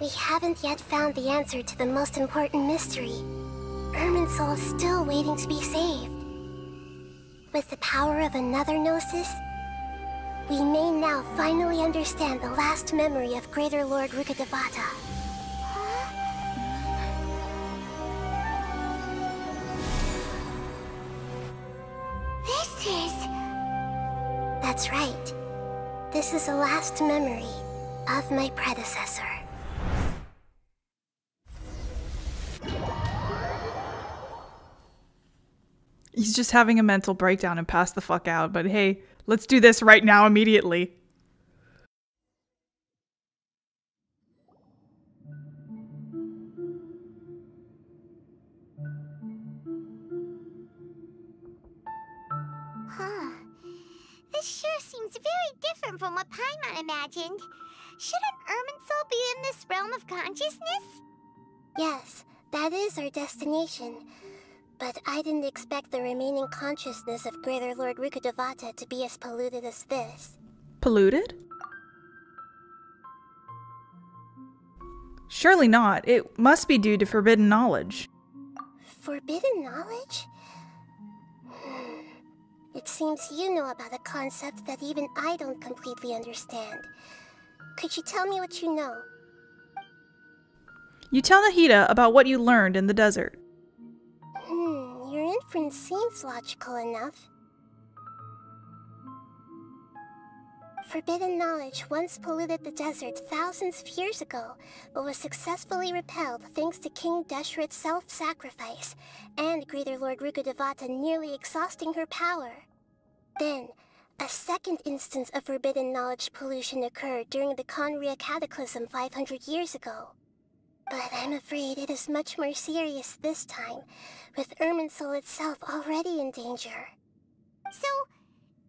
We haven't yet found the answer to the most important mystery. Irminsul is still waiting to be saved. With the power of another Gnosis, we may now finally understand the last memory of Greater Lord Rukkhadevata. This is... That's right. This is the last memory of my predecessor. He's just having a mental breakdown and pass the fuck out, but hey, let's do this right now immediately. This sure seems very different from what Paimon imagined. Shouldn't Irminsul be in this realm of consciousness? Yes, that is our destination. But I didn't expect the remaining consciousness of Greater Lord Rukkhadevata to be as polluted as this. Polluted? Surely not. It must be due to forbidden knowledge. Forbidden knowledge? It seems you know about a concept that even I don't completely understand. Could you tell me what you know? You tell Nahida about what you learned in the desert. Your inference seems logical enough. Forbidden knowledge once polluted the desert thousands of years ago, but was successfully repelled thanks to King Deshret's self-sacrifice, and Greater Lord Rukkhadevata nearly exhausting her power. Then, a second instance of forbidden knowledge pollution occurred during the Conria Cataclysm 500 years ago. But I'm afraid it is much more serious this time, with Irminsul itself already in danger. So,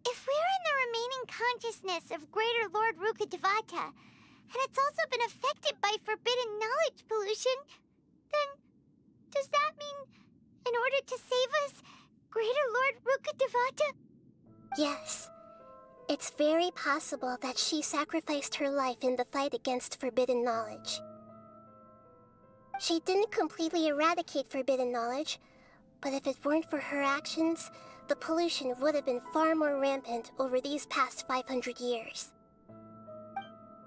if we're in the remaining consciousness of Greater Lord Rukkhadevata, and it's also been affected by forbidden knowledge pollution, then does that mean, in order to save us, Greater Lord Rukkhadevata? Yes. It's very possible that she sacrificed her life in the fight against forbidden knowledge. She didn't completely eradicate forbidden knowledge, but if it weren't for her actions, the pollution would have been far more rampant over these past 500 years.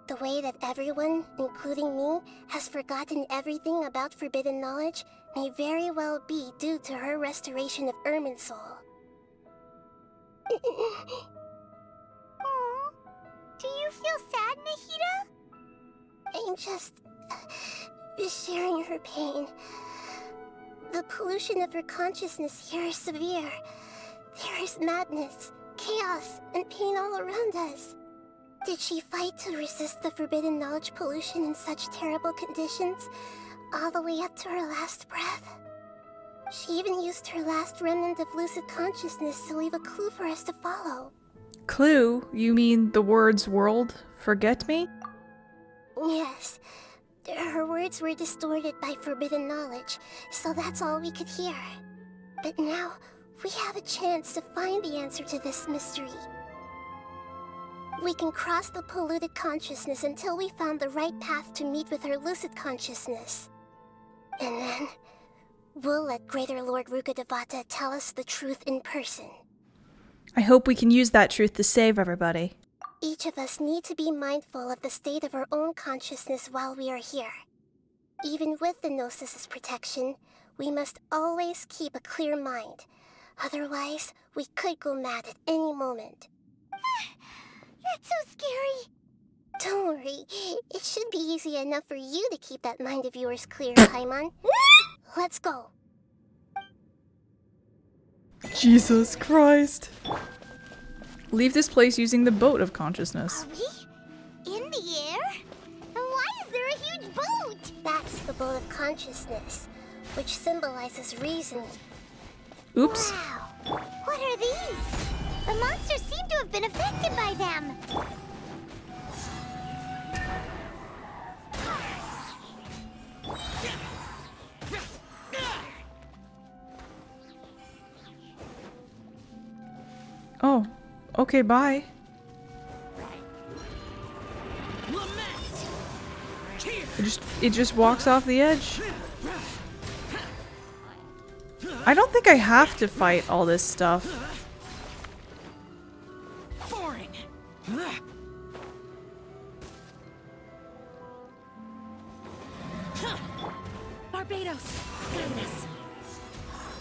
The way that everyone, including me, has forgotten everything about forbidden knowledge may very well be due to her restoration of Irminsul. Aww. Do you feel sad, Nahida? I'm just sharing her pain. The pollution of her consciousness here is severe. There is madness, chaos, and pain all around us. Did she fight to resist the forbidden knowledge pollution in such terrible conditions, all the way up to her last breath? She even used her last remnant of lucid consciousness to leave a clue for us to follow. Clue? You mean the words world, forget me? Yes. Her words were distorted by forbidden knowledge, so that's all we could hear. But now, we have a chance to find the answer to this mystery. We can cross the polluted consciousness until we found the right path to meet with her lucid consciousness. And then, we'll let Greater Lord Rukkhadevata tell us the truth in person. I hope we can use that truth to save everybody. Each of us need to be mindful of the state of our own consciousness while we are here. Even with the Gnosis's protection, we must always keep a clear mind. Otherwise, we could go mad at any moment. That's so scary. Don't worry, it should be easy enough for you to keep that mind of yours clear, Paimon. Let's go. Jesus Christ. Leave this place using the boat of consciousness. Are we in the air? And why is there a huge boat? That's the boat of consciousness, which symbolizes reason. Oops. Wow. What are these? The monsters seem to have been affected by them. Oh. Okay, bye. I it just walks off the edge. I don't think I have to fight all this stuff. Boring. Barbados, goodness.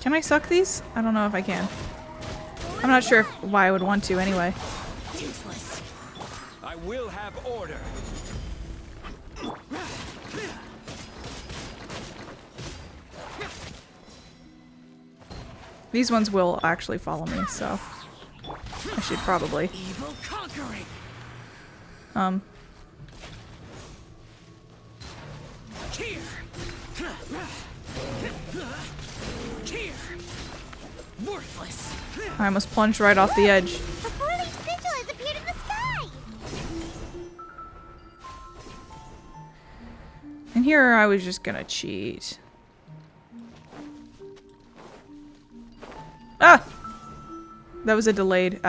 Can I suck these? I don't know if I can. I'm not sure why I would want to anyway. Useless. I will have order. These ones will actually follow me, so I should probably. Evil conquering. Here. Here. Worthless. I almost plunged right off the edge. A four-leaf sigil has appeared in the sky! And here I was just gonna cheat. Ah! That was a delayed,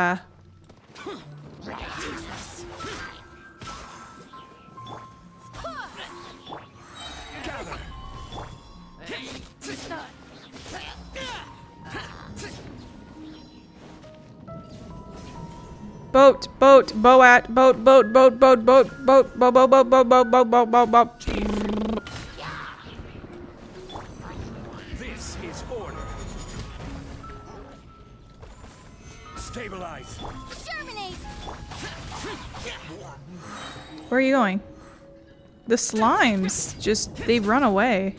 Boat, boat, boat, boat, boat, boat, boat, boat, boat, boat, boat, boat, boat, boat, boat, boat, boat, boat. This is order. Stabilize. Germinate! Where are you going? The slimes just, they run away.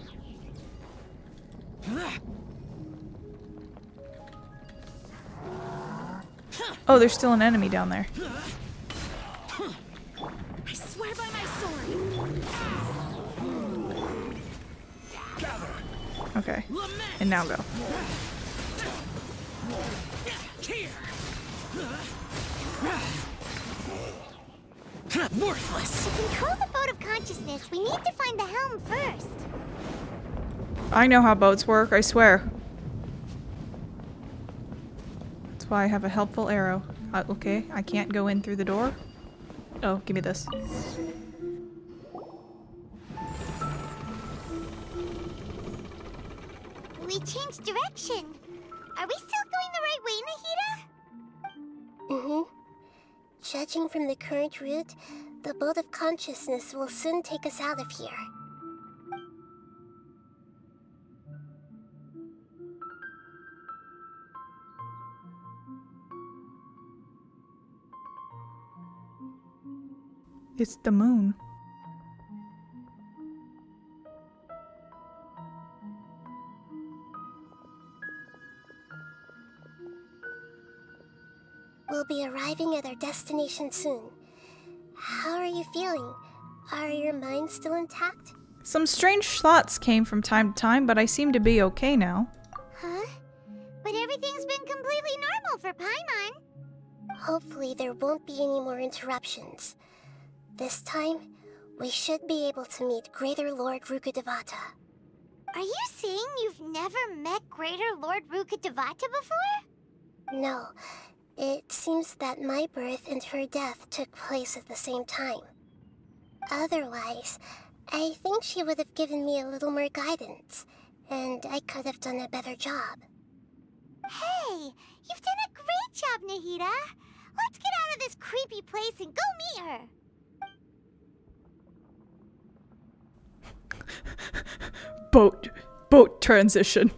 Oh, there's still an enemy down there. I swear by my sword. Okay. And now go. Here. Worthless. To control the boat of consciousness, we need to find the helm first. I know how boats work, I swear. That's why I have a helpful arrow. Okay, I can't go in through the door. Oh, give me this. We changed direction. Are we still going the right way, Nahida? Mm-hmm. Judging from the current route, the boat of consciousness will soon take us out of here. It's the moon. We'll be arriving at our destination soon. How are you feeling? Are your minds still intact? Some strange thoughts came from time to time, but I seem to be okay now. Huh? But everything's been completely normal for Paimon. Hopefully there won't be any more interruptions. This time, we should be able to meet Greater Lord Rukkhadevata. Are you saying you've never met Greater Lord Rukkhadevata before? No, it seems that my birth and her death took place at the same time. Otherwise, I think she would have given me a little more guidance, and I could have done a better job. Hey, you've done a great job, Nahida. Let's get out of this creepy place and go meet her. Boat transition.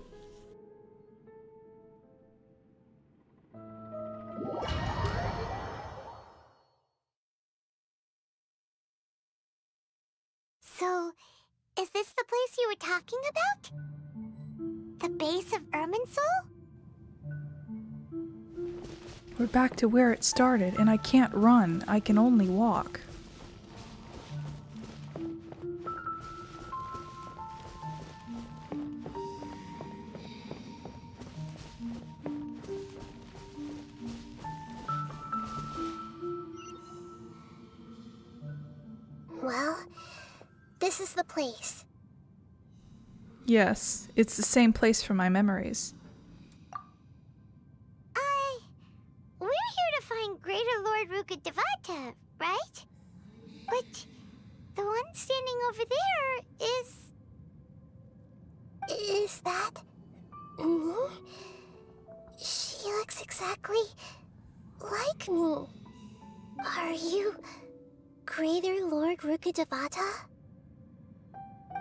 So, is this the place you were talking about? The base of Irminsul? We're back to where it started, and I can't run. I can only walk. Well, this is the place. Yes, it's the same place from my memories. We're here to find Greater Lord Rukkhadevata, right? But the one one standing over there is... Is that me? She looks exactly like me. Are you Greater Lord Rukkhadevata?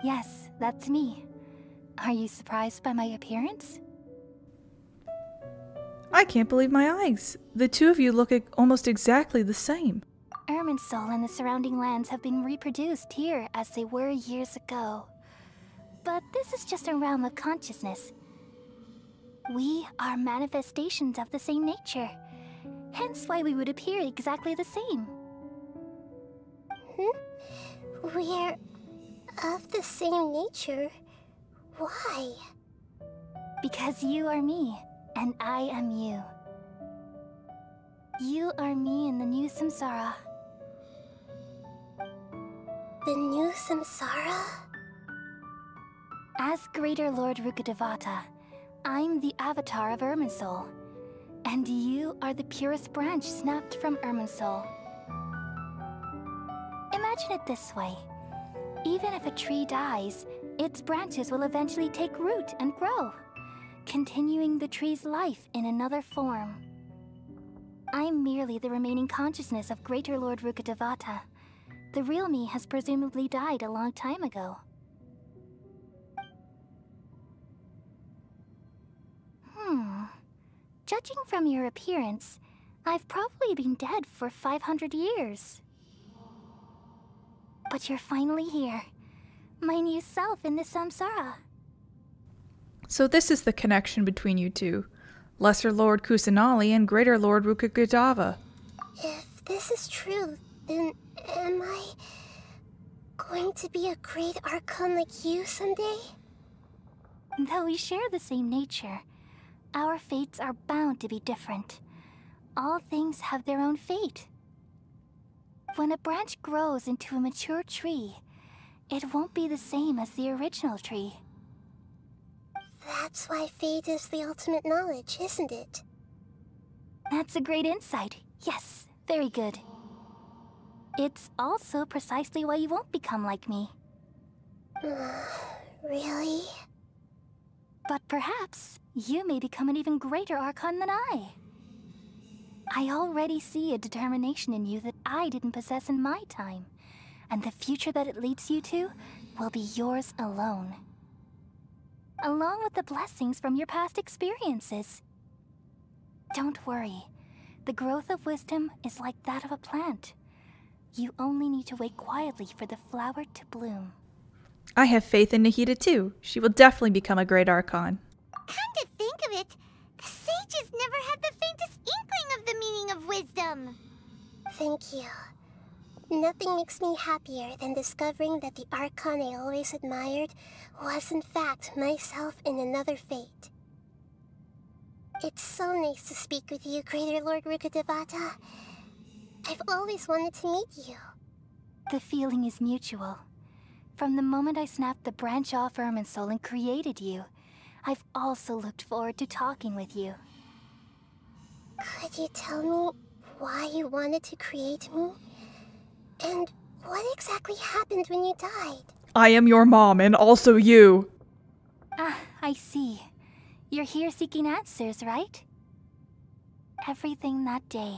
Yes, that's me. Are you surprised by my appearance? I can't believe my eyes. The two of you look almost exactly the same. Irminsul and the surrounding lands have been reproduced here as they were years ago. But this is just a realm of consciousness. We are manifestations of the same nature. Hence why we would appear exactly the same. We're of the same nature. Why? Because you are me, and I am you. You are me in the new samsara. The new samsara? As Greater Lord Rukkhadevata, I'm the avatar of Irminsul, and you are the purest branch snapped from Irminsul. Imagine it this way. Even if a tree dies, its branches will eventually take root and grow, continuing the tree's life in another form. I'm merely the remaining consciousness of Greater Lord Rukkhadevata. The real me has presumably died a long time ago. Judging from your appearance, I've probably been dead for 500 years. But you're finally here. My new self in the samsara. So this is the connection between you two. Lesser Lord Kusanali and Greater Lord Rukkhadevata. If this is true, then am I going to be a great Archon like you someday? Though we share the same nature, our fates are bound to be different. All things have their own fate. When a branch grows into a mature tree, it won't be the same as the original tree. That's why fate is the ultimate knowledge, isn't it? That's a great insight. Yes, very good. It's also precisely why you won't become like me. Really? But perhaps you may become an even greater Archon than I. I already see a determination in you that I didn't possess in my time, and the future that it leads you to will be yours alone. Along with the blessings from your past experiences. Don't worry. The growth of wisdom is like that of a plant. You only need to wait quietly for the flower to bloom. I have faith in Nahida too. She will definitely become a great Archon. Come to think of it, the sages never had the faintest inkling of the meaning of wisdom. Thank you. Nothing makes me happier than discovering that the Archon I always admired was in fact myself in another fate. It's so nice to speak with you, Greater Lord Rukkhadevata. I've always wanted to meet you. The feeling is mutual. From the moment I snapped the branch off Irminsul and created you, I've also looked forward to talking with you. Could you tell me why you wanted to create me? And what exactly happened when you died? I am your mom and also you. Ah, I see. You're here seeking answers, right? Everything that day,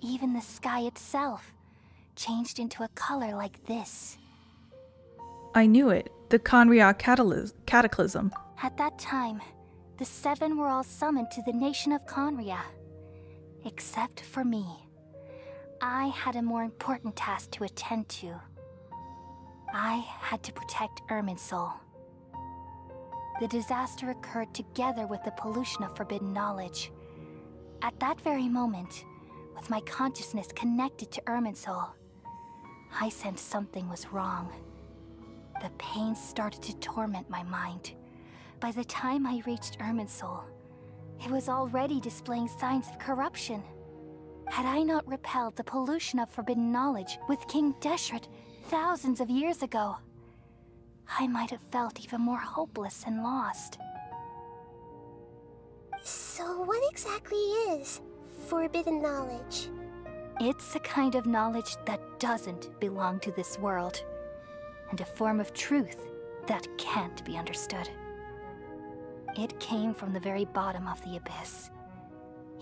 even the sky itself, changed into a color like this. I knew it. The Conria cataclysm. At that time, the seven were all summoned to the nation of Conria. Except for me. I had a more important task to attend to. I had to protect Irminsul. The disaster occurred together with the pollution of forbidden knowledge. At that very moment, with my consciousness connected to Irminsul, I sensed something was wrong. The pain started to torment my mind. By the time I reached Irminsul, it was already displaying signs of corruption. Had I not repelled the pollution of forbidden knowledge with King Deshret thousands of years ago, I might have felt even more hopeless and lost. So what exactly is forbidden knowledge? It's a kind of knowledge that doesn't belong to this world. and a form of truth that can't be understood. It came from the very bottom of the abyss.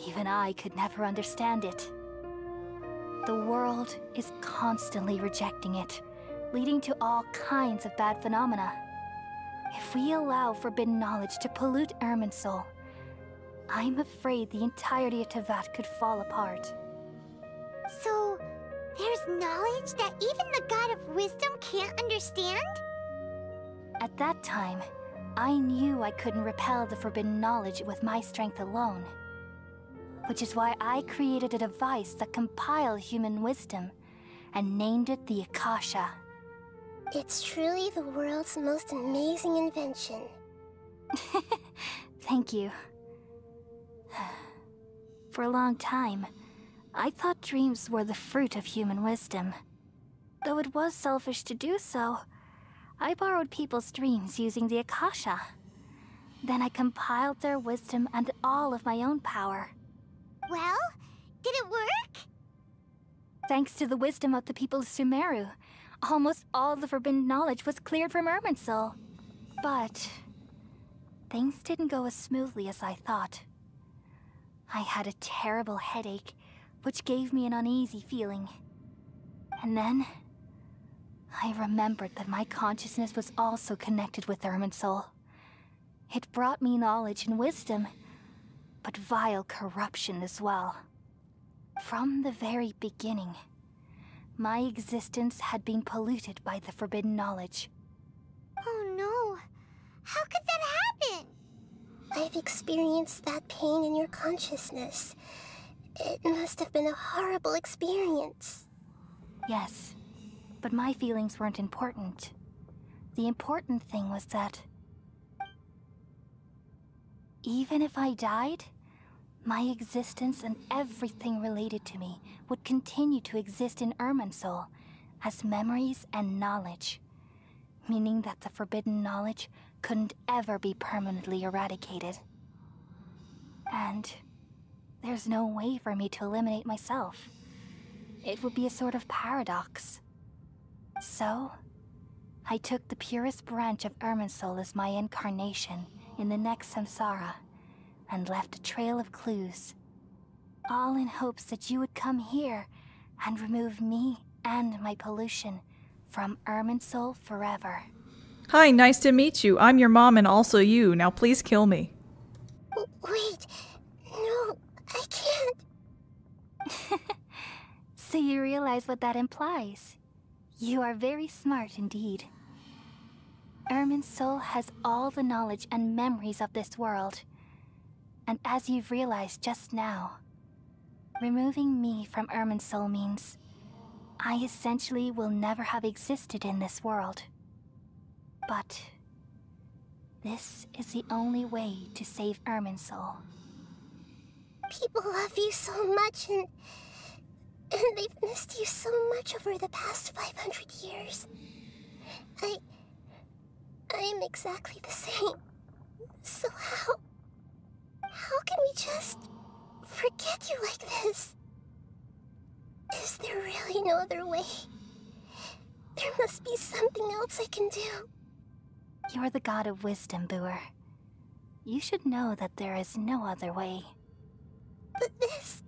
Even I could never understand it. The world is constantly rejecting it, leading to all kinds of bad phenomena. If we allow forbidden knowledge to pollute Irminsul, I'm afraid the entirety of Teyvat could fall apart. So, there's knowledge that even the God of Wisdom can't understand? At that time, I knew I couldn't repel the forbidden knowledge with my strength alone. Which is why I created a device that compiled human wisdom and named it the Akasha. It's truly the world's most amazing invention. Thank you. For a long time, I thought dreams were the fruit of human wisdom. Though it was selfish to do so, I borrowed people's dreams using the Akasha. Then I compiled their wisdom and all of my own power. Well, did it work? Thanks to the wisdom of the people of Sumeru, almost all the forbidden knowledge was cleared from Irminsul. But things didn't go as smoothly as I thought. I had a terrible headache, which gave me an uneasy feeling. And then I remembered that my consciousness was also connected with Irminsul. It brought me knowledge and wisdom, but vile corruption as well. From the very beginning, my existence had been polluted by the forbidden knowledge. Oh no. How could that happen? I've experienced that pain in your consciousness. It must have been a horrible experience. Yes, but my feelings weren't important. The important thing was that even if I died, my existence and everything related to me would continue to exist in Irminsul as memories and knowledge, meaning that the forbidden knowledge couldn't ever be permanently eradicated. And there's no way for me to eliminate myself. It would be a sort of paradox. So, I took the purest branch of Irminsul as my incarnation in the next samsara, and left a trail of clues, all in hopes that you would come here and remove me and my pollution from Irminsul forever. Hi, nice to meet you. I'm your mom and also you. Now please kill me. Wait, no, I can't. So you realize what that implies. You are very smart indeed. Irminsul has all the knowledge and memories of this world. And as you've realized just now, removing me from Irminsul means I essentially will never have existed in this world. But this is the only way to save Irminsul. People love you so much, and they've missed you so much over the past 500 years. I am exactly the same. So how can we just forget you like this? Is there really no other way? There must be something else I can do. You're the god of wisdom, Buer. You should know that there is no other way. But this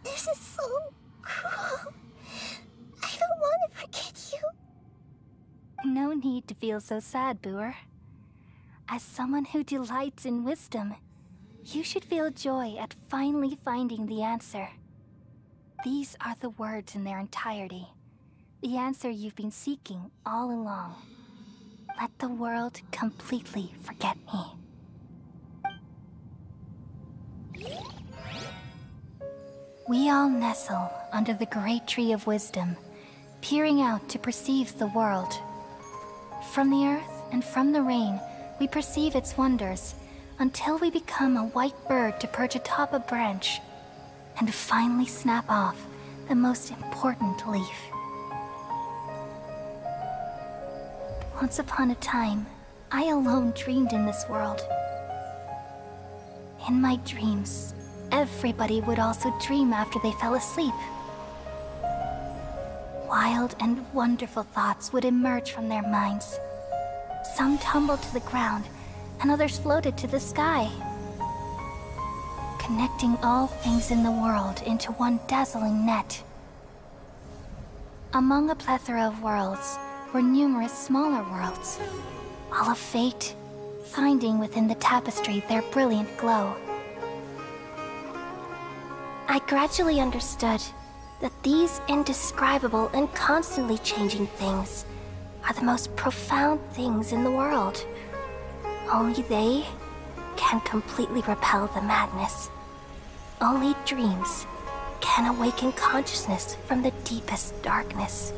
is so cruel. I don't want to forget you. No need to feel so sad, Buer. As someone who delights in wisdom, you should feel joy at finally finding the answer. These are the words in their entirety. The answer you've been seeking all along. Let the world completely forget me. We all nestle under the great tree of wisdom, peering out to perceive the world. From the earth and from the rain, we perceive its wonders, until we become a white bird to perch atop a branch, and finally snap off the most important leaf. Once upon a time, I alone dreamed in this world. In my dreams, everybody would also dream after they fell asleep. wild and wonderful thoughts would emerge from their minds. Some tumbled to the ground, and others floated to the sky, connecting all things in the world into one dazzling net. Among a plethora of worlds were numerous smaller worlds, all of fate, finding within the tapestry their brilliant glow. I gradually understood that these indescribable and constantly changing things are the most profound things in the world. Only they can completely repel the madness. Only dreams can awaken consciousness from the deepest darkness.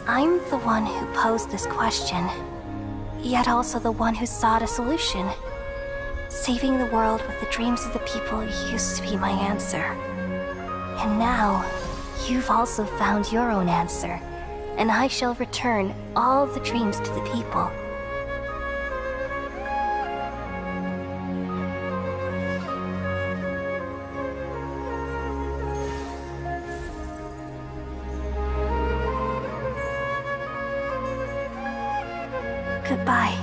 I'm the one who posed this question, yet also the one who sought a solution. Saving the world with the dreams of the people used to be my answer. And now, you've also found your own answer, and I shall return all the dreams to the people. Goodbye,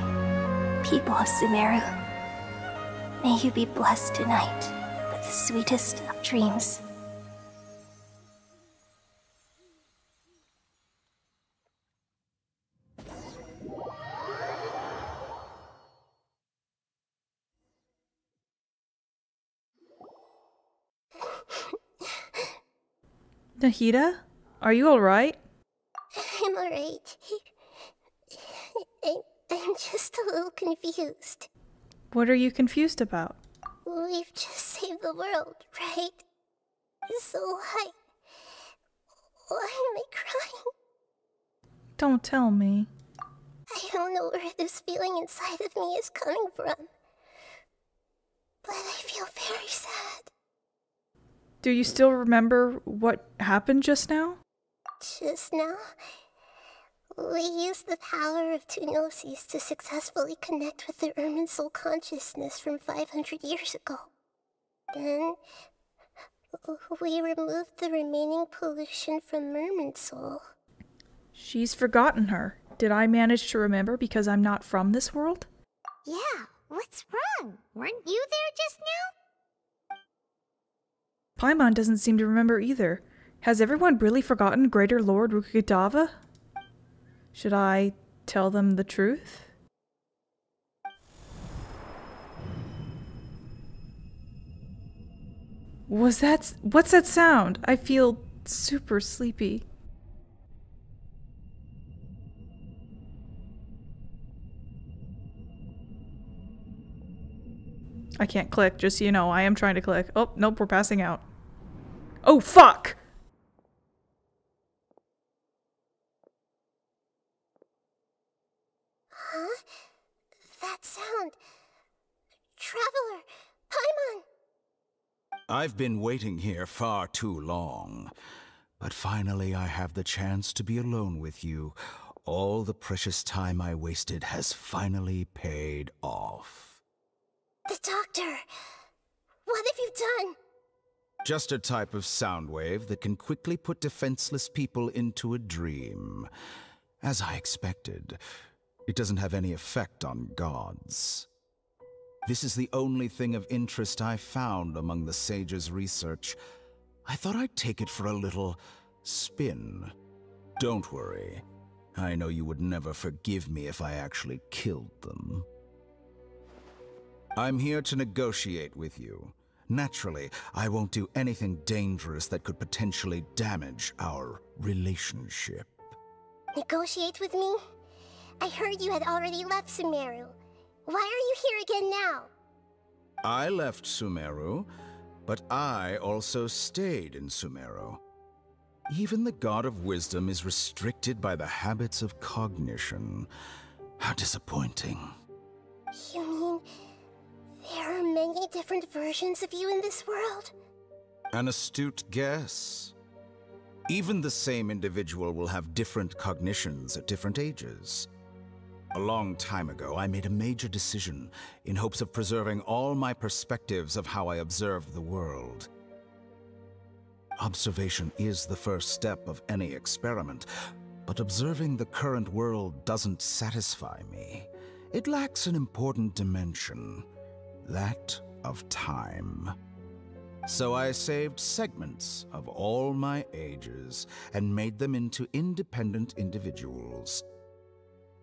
people of Sumeru. May you be blessed tonight with the sweetest of dreams. Nahida? Are you alright? I'm alright. I'm just a little confused. What are you confused about? We've just saved the world, right? So why am I crying? Don't tell me. I don't know where this feeling inside of me is coming from, but I feel very sad. Do you still remember what happened just now? Just now, we used the power of two gnosis to successfully connect with the Irminsul consciousness from 500 years ago. Then, we removed the remaining pollution from Irminsul. She's forgotten her. Did I manage to remember because I'm not from this world? Yeah, what's wrong? Weren't you there just now? Paimon doesn't seem to remember either. Has everyone really forgotten Greater Lord Rukkhadevata? Should I tell them the truth? What's that sound? I feel super sleepy. I can't click, just so you know, I am trying to click. Oh, nope, we're passing out. Oh, fuck! Huh? That sound. Traveler! Paimon! I've been waiting here far too long. But finally I have the chance to be alone with you. All the precious time I wasted has finally paid off. The doctor! What have you done? Just a type of sound wave that can quickly put defenseless people into a dream. As I expected, it doesn't have any effect on gods. This is the only thing of interest I found among the sage's research. I thought I'd take it for a little spin. Don't worry. I know you would never forgive me if I actually killed them. I'm here to negotiate with you. Naturally, I won't do anything dangerous that could potentially damage our relationship. Negotiate with me? I heard you had already left Sumeru. Why are you here again now? I left Sumeru, but I also stayed in Sumeru. Even the God of Wisdom is restricted by the habits of cognition. How disappointing. You mean there are many different versions of you in this world? An astute guess. Even the same individual will have different cognitions at different ages. A long time ago, I made a major decision in hopes of preserving all my perspectives of how I observed the world. Observation is the first step of any experiment, but observing the current world doesn't satisfy me. It lacks an important dimension, that of time. So I saved segments of all my ages and made them into independent individuals.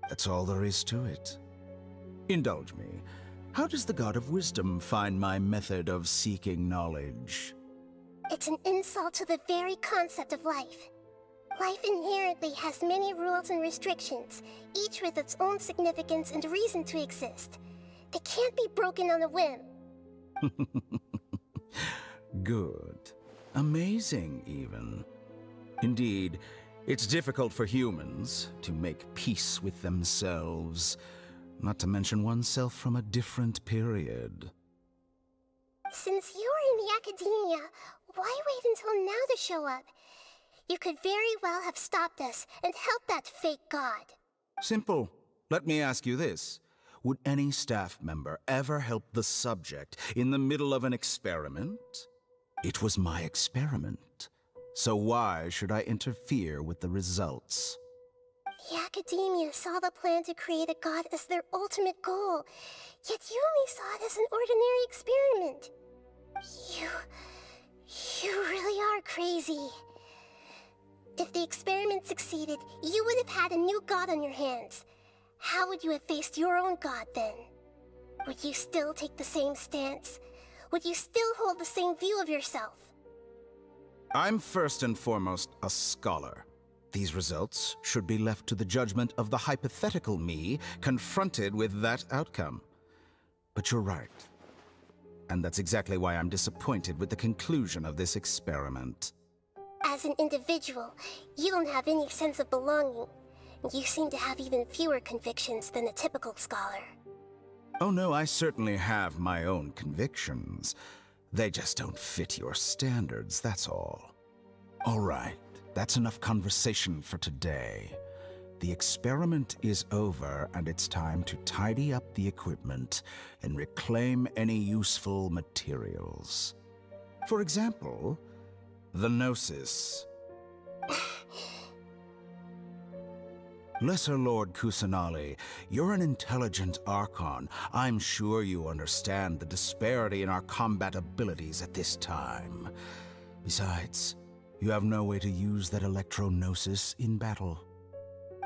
That's all there is to it. Indulge me. How does the God of Wisdom find my method of seeking knowledge? It's an insult to the very concept of life. Life inherently has many rules and restrictions, each with its own significance and reason to exist. They can't be broken on a whim. Good. Amazing, even. Indeed, it's difficult for humans to make peace with themselves, not to mention oneself from a different period. Since you were in the academia, why wait until now to show up? You could very well have stopped us and helped that fake god. Simple. Let me ask you this. Would any staff member ever help the subject in the middle of an experiment? It was my experiment. So why should I interfere with the results? The academia saw the plan to create a god as their ultimate goal, yet you only saw it as an ordinary experiment. You really are crazy. If the experiment succeeded, you would have had a new god on your hands. How would you have faced your own god then? Would you still take the same stance? Would you still hold the same view of yourself? I'm first and foremost a scholar. These results should be left to the judgment of the hypothetical me confronted with that outcome. But you're right. And that's exactly why I'm disappointed with the conclusion of this experiment. As an individual, you don't have any sense of belonging. You seem to have even fewer convictions than a typical scholar. Oh no, I certainly have my own convictions. They just don't fit your standards, that's all. All right, that's enough conversation for today. The experiment is over, and it's time to tidy up the equipment and reclaim any useful materials. For example, the Gnosis. Lesser Lord Kusanali, you're an intelligent Archon. I'm sure you understand the disparity in our combat abilities at this time. Besides, you have no way to use that Electro-Gnosis in battle.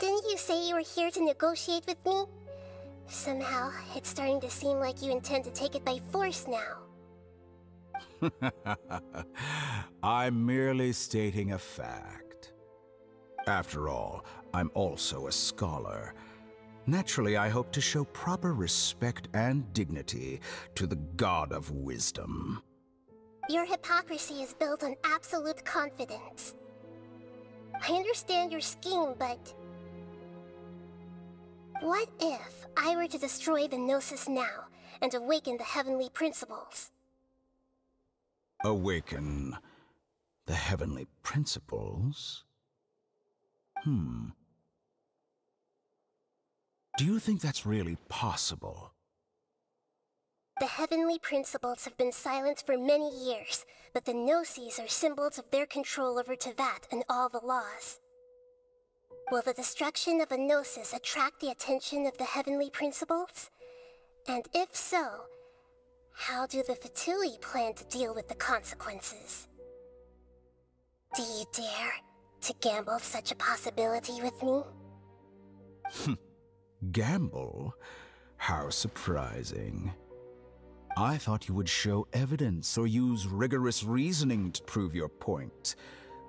Didn't you say you were here to negotiate with me? Somehow, it's starting to seem like you intend to take it by force now. I'm merely stating a fact. After all, I'm also a scholar. Naturally, I hope to show proper respect and dignity to the God of Wisdom. Your hypocrisy is built on absolute confidence. I understand your scheme, but... what if I were to destroy the Gnosis now and awaken the heavenly principles? Awaken the heavenly principles? Do you think that's really possible? The heavenly principles have been silent for many years, but the Gnosis are symbols of their control over Teyvat and all the laws. Will the destruction of a Gnosis attract the attention of the heavenly principles? And if so, how do the Fatui plan to deal with the consequences? Do you dare to gamble such a possibility with me? Gamble? How surprising. I thought you would show evidence or use rigorous reasoning to prove your point.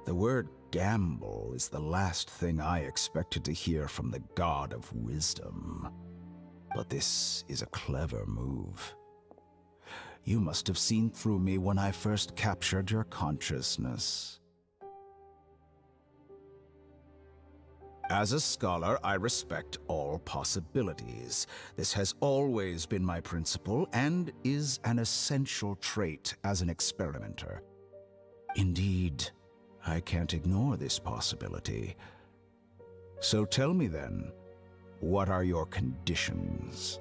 The word gamble is the last thing I expected to hear from the God of Wisdom. But this is a clever move. You must have seen through me when I first captured your consciousness. As a scholar, I respect all possibilities. This has always been my principle and is an essential trait as an experimenter. Indeed, I can't ignore this possibility. So tell me then, what are your conditions?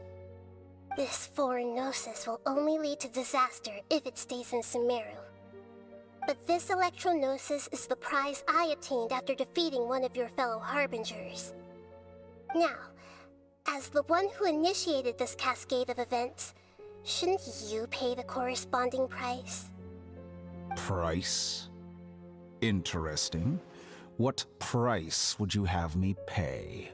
This foreign gnosis will only lead to disaster if it stays in Sumeru. But this electro-gnosis is the prize I obtained after defeating one of your fellow harbingers. Now, as the one who initiated this cascade of events, shouldn't you pay the corresponding price? Price? Interesting. What price would you have me pay?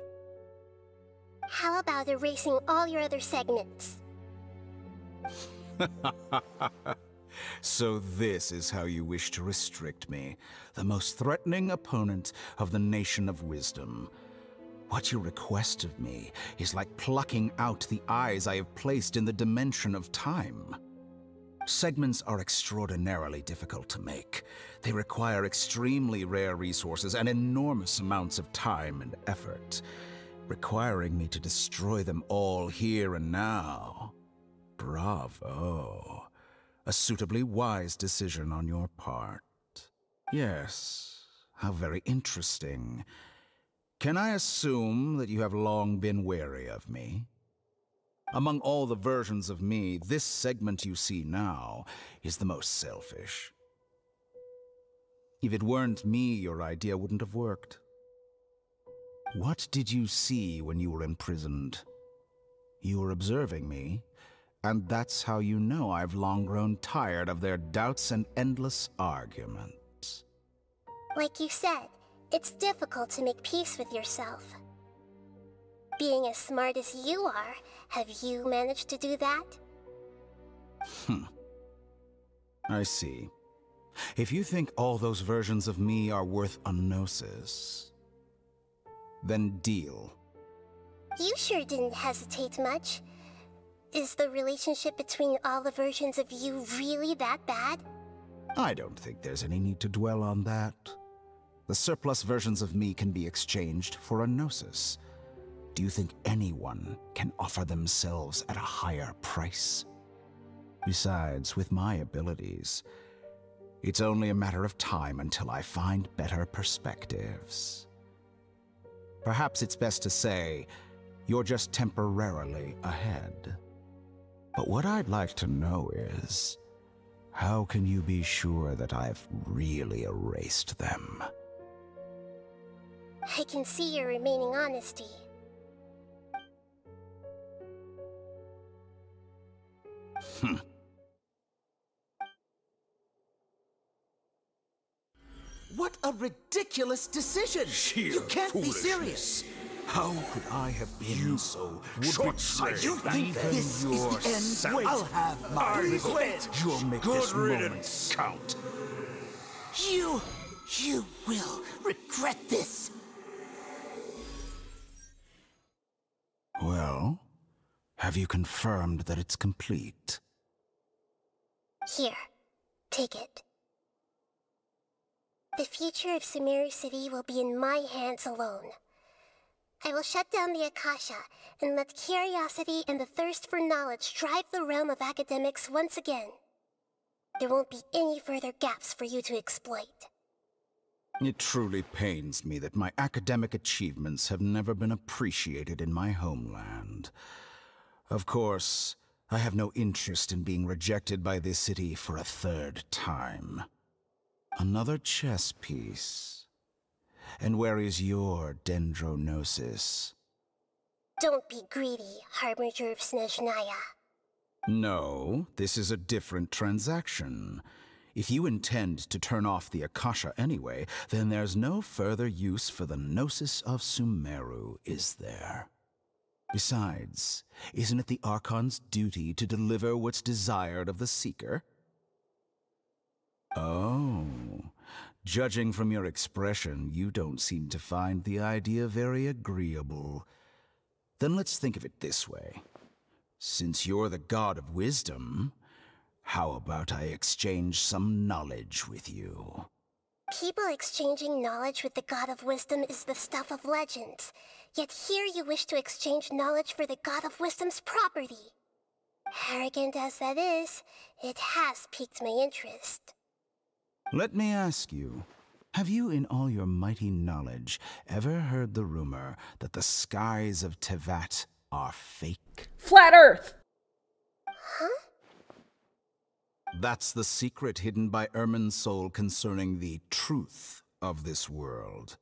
How about erasing all your other segments? So this is how you wish to restrict me, the most threatening opponent of the Nation of Wisdom. What you request of me is like plucking out the eyes I have placed in the dimension of time. Segments are extraordinarily difficult to make. They require extremely rare resources and enormous amounts of time and effort, requiring me to destroy them all here and now. Bravo. A suitably wise decision on your part. Yes, how very interesting. Can I assume that you have long been wary of me? Among all the versions of me, this segment you see now is the most selfish. If it weren't me, your idea wouldn't have worked. What did you see when you were imprisoned? You were observing me, and that's how you know I've long grown tired of their doubts and endless arguments. Like you said, it's difficult to make peace with yourself. Being as smart as you are, have you managed to do that? I see. If you think all those versions of me are worth a gnosis, then deal. You sure didn't hesitate much. Is the relationship between all the versions of you really that bad? I don't think there's any need to dwell on that. The surplus versions of me can be exchanged for a gnosis. Do you think anyone can offer themselves at a higher price? Besides, with my abilities, it's only a matter of time until I find better perspectives. Perhaps it's best to say, you're just temporarily ahead. But what I'd like to know is, how can you be sure that I've really erased them? I can see your remaining honesty. What a ridiculous decision! You can't be serious! How could I have been so short-sighted? You think this is the end? I'll have my revenge! You'll make this moment count. You will regret this! Well, have you confirmed that it's complete? Here, take it. The future of Sumeru City will be in my hands alone. I will shut down the Akasha and let curiosity and the thirst for knowledge drive the realm of academics once again. There won't be any further gaps for you to exploit. It truly pains me that my academic achievements have never been appreciated in my homeland. Of course, I have no interest in being rejected by this city for a third time. Another chess piece. And where is your dendrognosis? Don't be greedy, Harbinger of Snezhnaya. No, this is a different transaction. If you intend to turn off the Akasha anyway, then there's no further use for the Gnosis of Sumeru, is there? Besides, isn't it the Archon's duty to deliver what's desired of the Seeker? Oh, judging from your expression, you don't seem to find the idea very agreeable. Then let's think of it this way. Since you're the God of Wisdom, how about I exchange some knowledge with you? People exchanging knowledge with the God of Wisdom is the stuff of legends. Yet here you wish to exchange knowledge for the God of Wisdom's property. Arrogant as that is, it has piqued my interest. Let me ask you, have you in all your mighty knowledge ever heard the rumor that the skies of Tevat are fake? Flat Earth! Huh? That's the secret hidden by Irminsul concerning the truth of this world.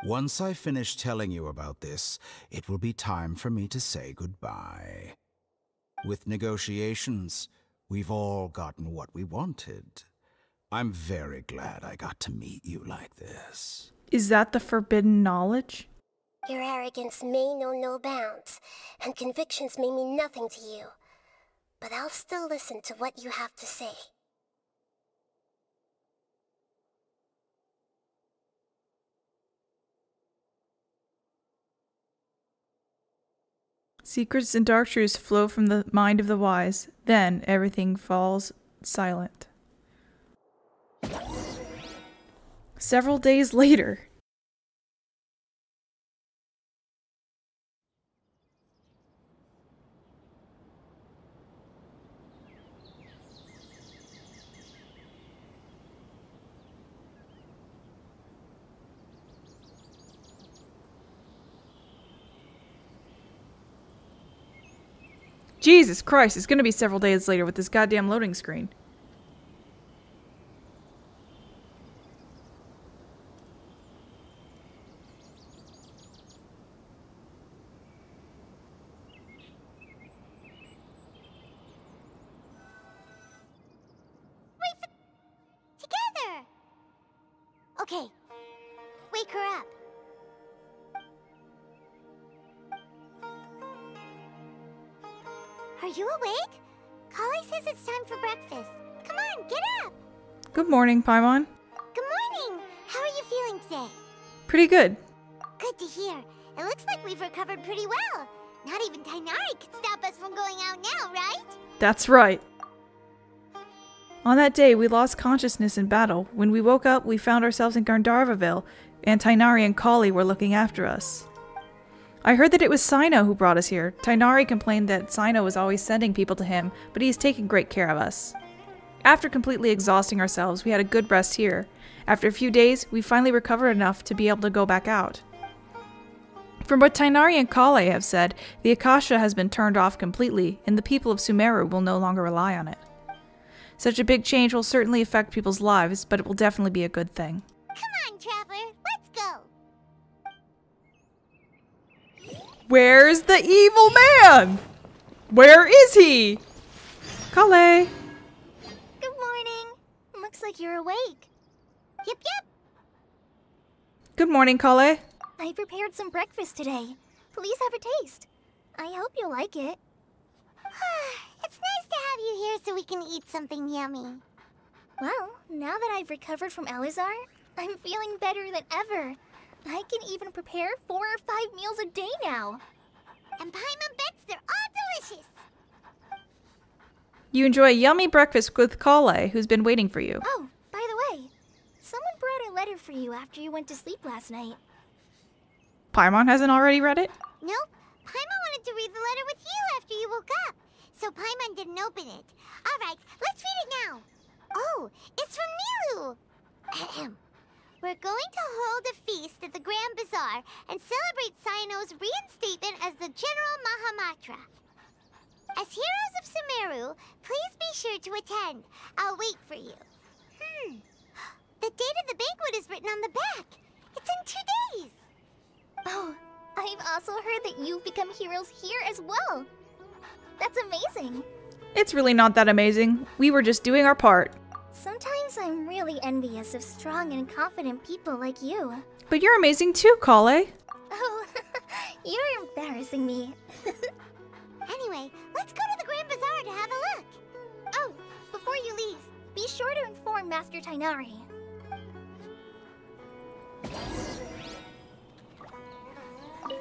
Once I finish telling you about this, it will be time for me to say goodbye. With negotiations, we've all gotten what we wanted. I'm very glad I got to meet you like this. Is that the forbidden knowledge? Your arrogance may know no bounds, and convictions may mean nothing to you. But I'll still listen to what you have to say. Secrets and dark truths flow from the mind of the wise. Then everything falls silent. Several days later. Jesus Christ, it's gonna be several days later with this goddamn loading screen. Together! Okay, wake her up. Are you awake? Kali says it's time for breakfast. Come on, get up! Good morning, Paimon. Good morning! How are you feeling today? Pretty good. Good to hear. It looks like we've recovered pretty well. Not even Tainari could stop us from going out now, right? That's right. On that day, we lost consciousness in battle. When we woke up, we found ourselves in Gandharvaville, and Tainari and Kali were looking after us. I heard that it was Sino who brought us here. Tainari complained that Sino was always sending people to him, but he's taken great care of us. After completely exhausting ourselves, we had a good rest here. After a few days, we finally recovered enough to be able to go back out. From what Tainari and Kale have said, the Akasha has been turned off completely, and the people of Sumeru will no longer rely on it. Such a big change will certainly affect people's lives, but it will definitely be a good thing. Come on, Traveler, let's go! Where's the evil man? Where is he? Kale. Good morning. Looks like you're awake. Yep, yep. Good morning, Kale. I prepared some breakfast today. Please have a taste. I hope you'll like it. It's nice to have you here so we can eat something yummy. Well, now that I've recovered from Elazar, I'm feeling better than ever. I can even prepare 4 or 5 meals a day now. And Paimon bets they're all delicious. You enjoy a yummy breakfast with Kale, who's been waiting for you. Oh, by the way, someone brought a letter for you after you went to sleep last night. Paimon hasn't already read it? Nope. Paimon wanted to read the letter with you after you woke up. So Paimon didn't open it. Alright, let's read it now. Oh, it's from Nilu. Ahem. We're going to hold a feast at the Grand Bazaar and celebrate Sino's reinstatement as the General Mahamatra. As heroes of Sumeru, please be sure to attend. I'll wait for you. The date of the banquet is written on the back. It's in 2 days. Oh, I've also heard that you've become heroes here as well. That's amazing. It's really not that amazing. We were just doing our part. Sometimes I'm really envious of strong and confident people like you. But you're amazing too, Kale. Oh, you're embarrassing me. Anyway, let's go to the Grand Bazaar to have a look. Oh, before you leave, be sure to inform Master Tainari.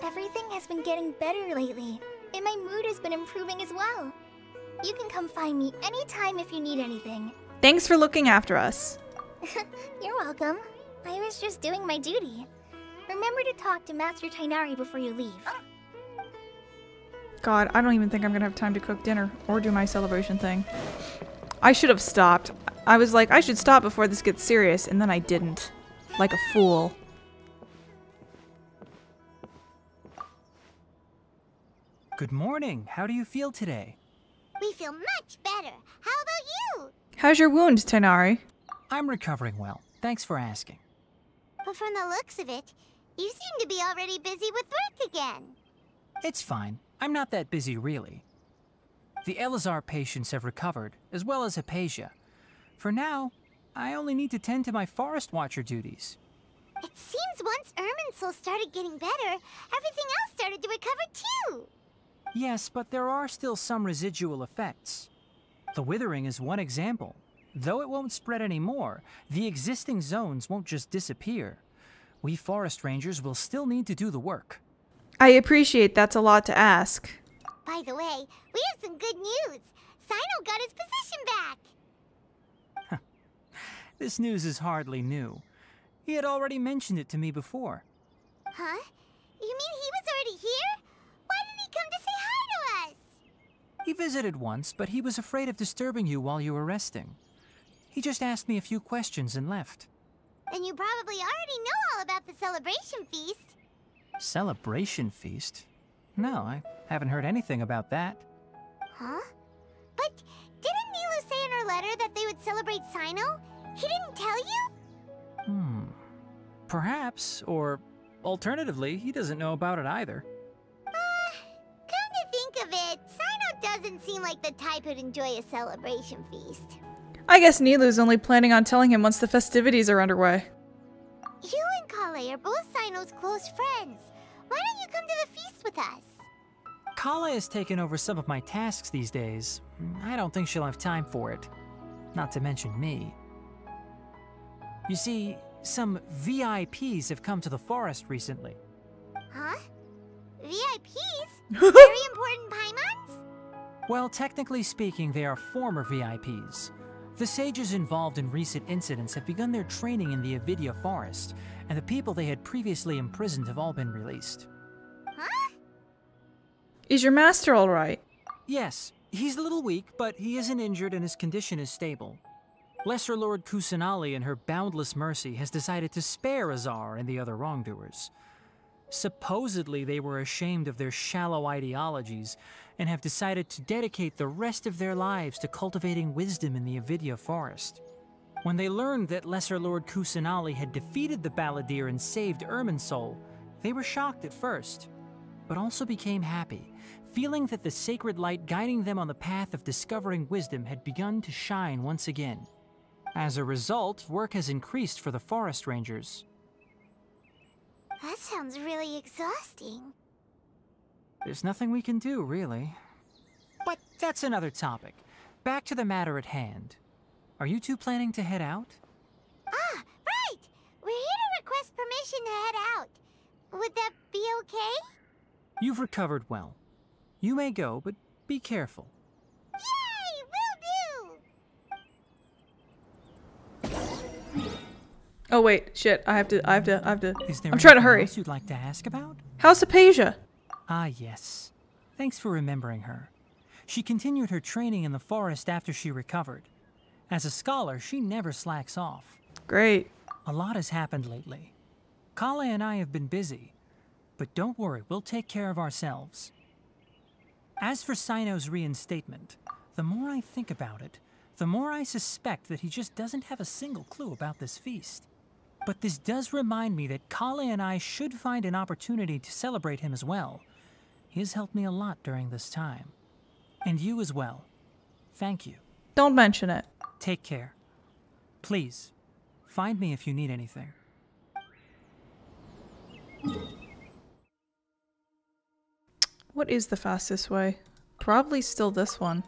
Everything has been getting better lately, and my mood has been improving as well. You can come find me anytime if you need anything. Thanks for looking after us. You're welcome. I was just doing my duty. Remember to talk to Master Tainari before you leave. God, I don't even think I'm gonna have time to cook dinner or do my celebration thing. I should have stopped. I was like, I should stop before this gets serious, and then I didn't. Like a fool. Good morning. How do you feel today? We feel much better. How about you? How's your wound, Tighnari? I'm recovering well. Thanks for asking. But from the looks of it, you seem to be already busy with work again. It's fine. I'm not that busy, really. The Elazar patients have recovered, as well as Hypatia. For now, I only need to tend to my Forest Watcher duties. It seems once Irminsul started getting better, everything else started to recover too. Yes, but there are still some residual effects. The withering is one example. Though it won't spread anymore, the existing zones won't just disappear. We forest rangers will still need to do the work. I appreciate that's a lot to ask. By the way, we have some good news. Sino got his position back. This news is hardly new. He had already mentioned it to me before. Huh? You mean he was already here? Why didn't he come to say hi to us? He visited once, but he was afraid of disturbing you while you were resting. He just asked me a few questions and left. Then you probably already know all about the celebration feast. Celebration feast? No, I haven't heard anything about that. Huh? But didn't Nilu say in her letter that they would celebrate Sino? He didn't tell you? Perhaps, or alternatively, he doesn't know about it either. Come to think of it, Sino doesn't seem like the type who'd enjoy a celebration feast. I guess Nilu's only planning on telling him once the festivities are underway. You and Kale are both Sino's close friends. Why don't you come to the feast with us? Kala has taken over some of my tasks these days. I don't think she'll have time for it. Not to mention me. You see, some VIPs have come to the forest recently. Huh? VIPs? Very important Paimons? Well, technically speaking, they are former VIPs. The sages involved in recent incidents have begun their training in the Avidya forest, and the people they had previously imprisoned have all been released. Huh? Is your master alright? Yes, he's a little weak, but he isn't injured and his condition is stable. Lesser Lord Kusanali, in her boundless mercy, has decided to spare Azar and the other wrongdoers. Supposedly, they were ashamed of their shallow ideologies and have decided to dedicate the rest of their lives to cultivating wisdom in the Avidya forest. When they learned that Lesser Lord Kusanali had defeated the Balladeer and saved Irminsul, they were shocked at first, but also became happy, feeling that the sacred light guiding them on the path of discovering wisdom had begun to shine once again. As a result, work has increased for the forest rangers. That sounds really exhausting. There's nothing we can do, really. But that's another topic. Back to the matter at hand. Are you two planning to head out? Ah, right! We're here to request permission to head out. Would that be okay? You've recovered well. You may go, but be careful. Yay! Will do! Oh wait, shit, I have to. Is there I'm trying to anything hurry. else you'd like to ask about? How's Hypatia? Ah, yes. Thanks for remembering her. She continued her training in the forest after she recovered. As a scholar, she never slacks off. Great. A lot has happened lately. Kale and I have been busy, but don't worry, we'll take care of ourselves. As for Sino's reinstatement, the more I think about it, the more I suspect that he just doesn't have a single clue about this feast. But this does remind me that Kale and I should find an opportunity to celebrate him as well. He has helped me a lot during this time. And you as well. Thank you. Don't mention it. Take care. Please, find me if you need anything. What is the fastest way? Probably still this one.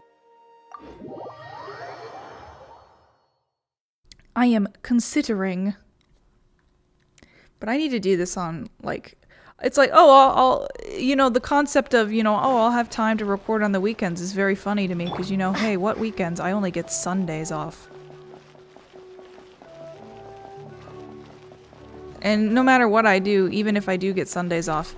I am considering. But I need to do this on, like, it's like, oh, I'll you know, the concept of, you know, oh, I'll have time to record on the weekends is very funny to me because, you know, hey, what weekends? I only get Sundays off. And no matter what I do, even if I do get Sundays off,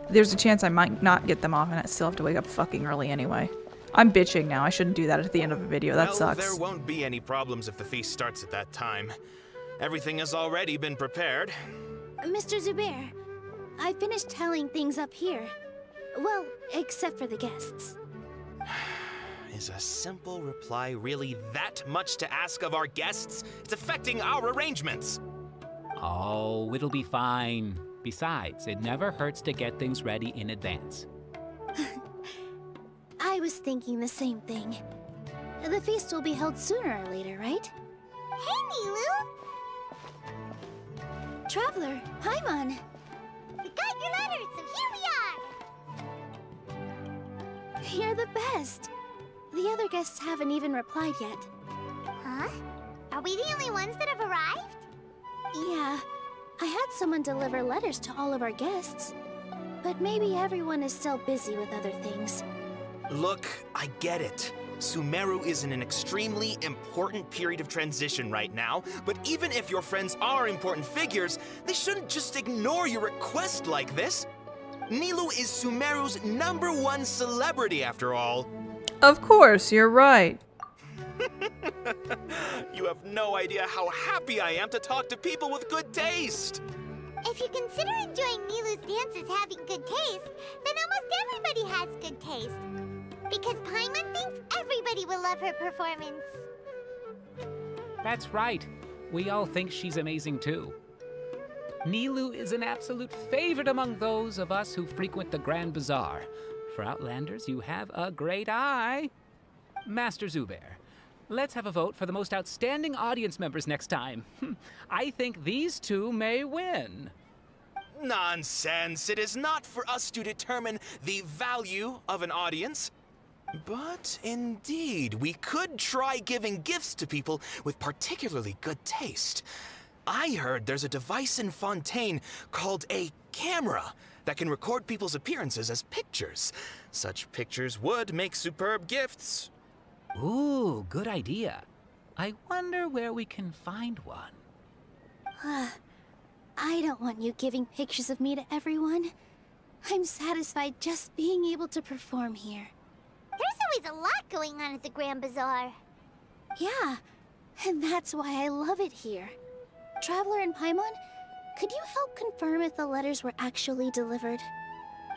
there's a chance I might not get them off and I still have to wake up fucking early anyway. I'm bitching now. I shouldn't do that at the end of a video. That Well, sucks. there won't be any problems if the feast starts at that time. Everything has already been prepared. Mr. Zubair, I finished telling things up here. Well, except for the guests. Is a simple reply really that much to ask of our guests? It's affecting our arrangements. Oh, it'll be fine. Besides, it never hurts to get things ready in advance. I was thinking the same thing. The feast will be held sooner or later, right? Hey, Nilou! Traveler, Paimon! We got your letters, so here we are! You're the best! The other guests haven't even replied yet. Huh? Are we the only ones that have arrived? Yeah, I had someone deliver letters to all of our guests. But maybe everyone is still busy with other things. Look, I get it. Sumeru is in an extremely important period of transition right now, but even if your friends are important figures, they shouldn't just ignore your request like this. Nilou is Sumeru's #1 celebrity after all. Of course, you're right. You have no idea how happy I am to talk to people with good taste. If you consider enjoying Nilou's dances having good taste, then almost everybody has good taste. Because Paimon thinks everybody will love her performance. That's right. We all think she's amazing too. Nilou is an absolute favorite among those of us who frequent the Grand Bazaar. For Outlanders, you have a great eye. Master Zubair, let's have a vote for the most outstanding audience members next time. I think these two may win. Nonsense! It is not for us to determine the value of an audience. But indeed, we could try giving gifts to people with particularly good taste. I heard there's a device in Fontaine called a camera that can record people's appearances as pictures. Such pictures would make superb gifts. Ooh, good idea. I wonder where we can find one. I don't want you giving pictures of me to everyone. I'm satisfied just being able to perform here. There's always a lot going on at the Grand Bazaar. Yeah, and that's why I love it here. Traveler and Paimon, could you help confirm if the letters were actually delivered?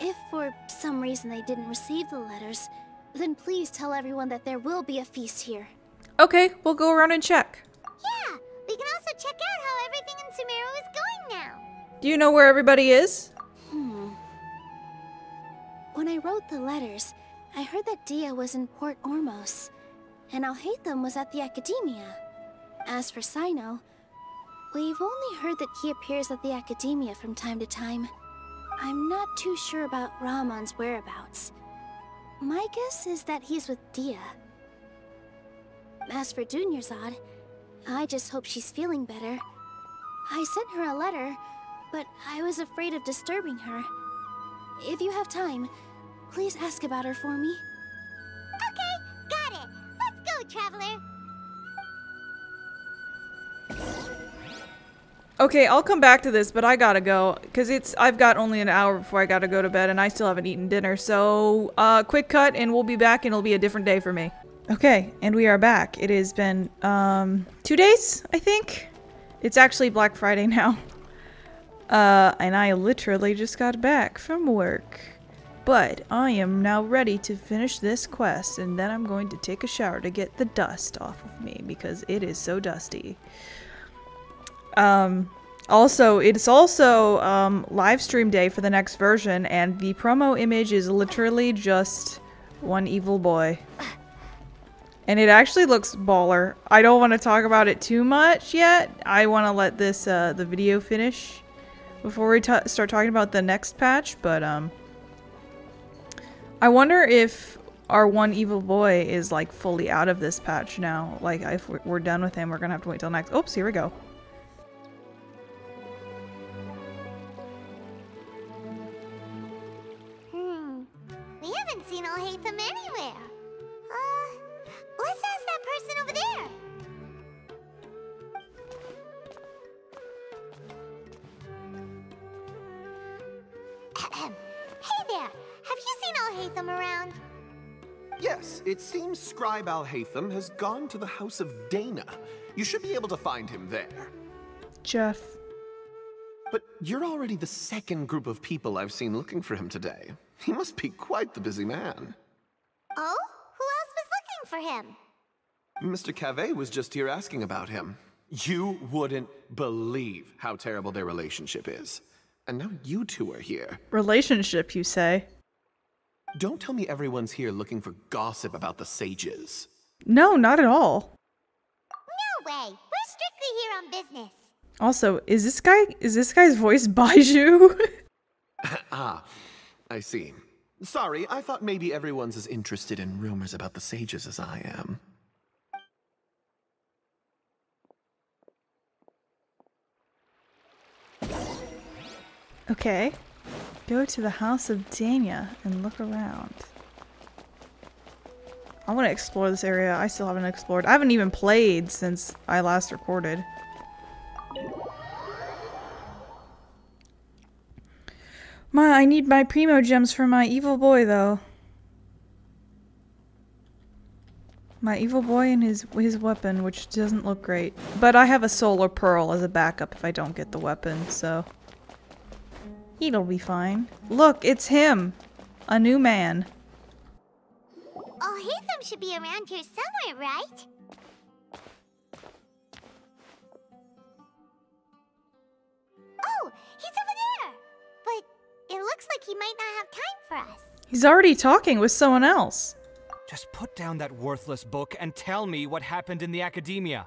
If for some reason they didn't receive the letters, then please tell everyone that there will be a feast here. Okay, we'll go around and check. Yeah, we can also check out how everything in Sumeru is going now. Do you know where everybody is? When I wrote the letters, I heard that Dia was in Port Ormos, and Alhaitham was at the Academia. As for Sino, we've only heard that he appears at the Academia from time to time. I'm not too sure about Rahman's whereabouts. My guess is that he's with Dia. As for Dunyarzad, I just hope she's feeling better. I sent her a letter, but I was afraid of disturbing her. If you have time, please ask about her for me. Okay, got it. Let's go, Traveler. Okay, I'll come back to this, but I gotta go, because I've got only an hour before I gotta go to bed, and I still haven't eaten dinner, so, quick cut, and we'll be back, and it'll be a different day for me. Okay, and we are back. It has been, 2 days, I think? It's actually Black Friday now. And I literally just got back from work. But I am now ready to finish this quest, and then I'm going to take a shower to get the dust off of me, because it is so dusty. It's also live stream day for the next version, and the promo image is literally just one evil boy. And it actually looks baller. I don't want to talk about it too much yet. I want to let this the video finish before we start talking about the next patch, but I wonder if our one evil boy is like fully out of this patch now. Like if we're done with him, we're gonna have to wait till next. Oops, here we go. We haven't seen Alhaitham anywhere. Let's ask that person over there. Hey there, have you seen Alhaitham around? Yes, it seems Scribe Al-Haytham has gone to the House of Dana. You should be able to find him there. Jeff. But you're already the second group of people I've seen looking for him today. He must be quite the busy man. Oh? Who else was looking for him? Mr. Cavey was just here asking about him. You wouldn't believe how terrible their relationship is. And now you two are here. Relationship, you say? Don't tell me everyone's here looking for gossip about the sages. No, not at all. No way! We're strictly here on business. Also, is this guy's voice Baiju? Ah, I see. Sorry, I thought maybe everyone's as interested in rumors about the sages as I am. Okay. Go to the House of Dana and look around. I want to explore this area. I still haven't explored. I haven't even played since I last recorded. I need my primo gems for my evil boy, though. My evil boy and his weapon, which doesn't look great. But I have a solar pearl as a backup if I don't get the weapon, so... It'll be fine. Look, it's him! A new man. Al-Haytham should be around here somewhere, right? Oh, he's over there! But it looks like he might not have time for us. He's already talking with someone else. Just put down that worthless book and tell me what happened in the academia.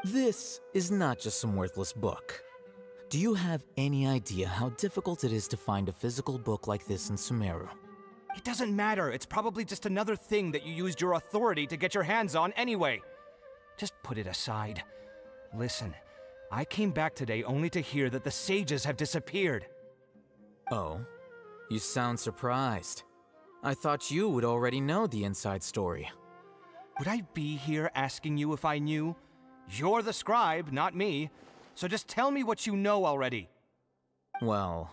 This is not just some worthless book. Do you have any idea how difficult it is to find a physical book like this in Sumeru? It doesn't matter. It's probably just another thing that you used your authority to get your hands on anyway. Just put it aside. Listen, I came back today only to hear that the sages have disappeared. Oh, you sound surprised. I thought you would already know the inside story. Would I be here asking you if I knew? You're the scribe, not me. So just tell me what you know already. Well,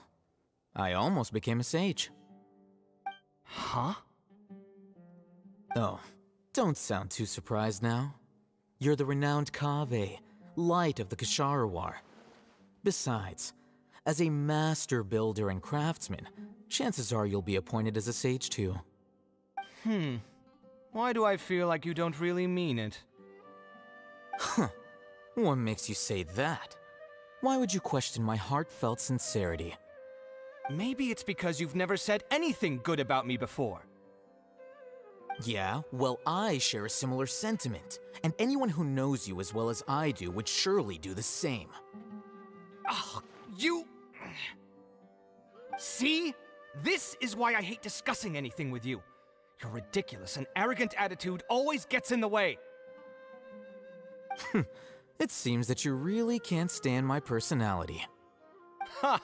I almost became a sage. Huh? Oh, don't sound too surprised now. You're the renowned Kaveh, light of the Ksharawar. Besides, as a master builder and craftsman, chances are you'll be appointed as a sage too. Why do I feel like you don't really mean it? Huh. What makes you say that? Why would you question my heartfelt sincerity? Maybe it's because you've never said anything good about me before. Yeah, well, I share a similar sentiment, and anyone who knows you as well as I do would surely do the same. Ugh, you... See? This is why I hate discussing anything with you. Your ridiculous and arrogant attitude always gets in the way. It seems that you really can't stand my personality. Ha!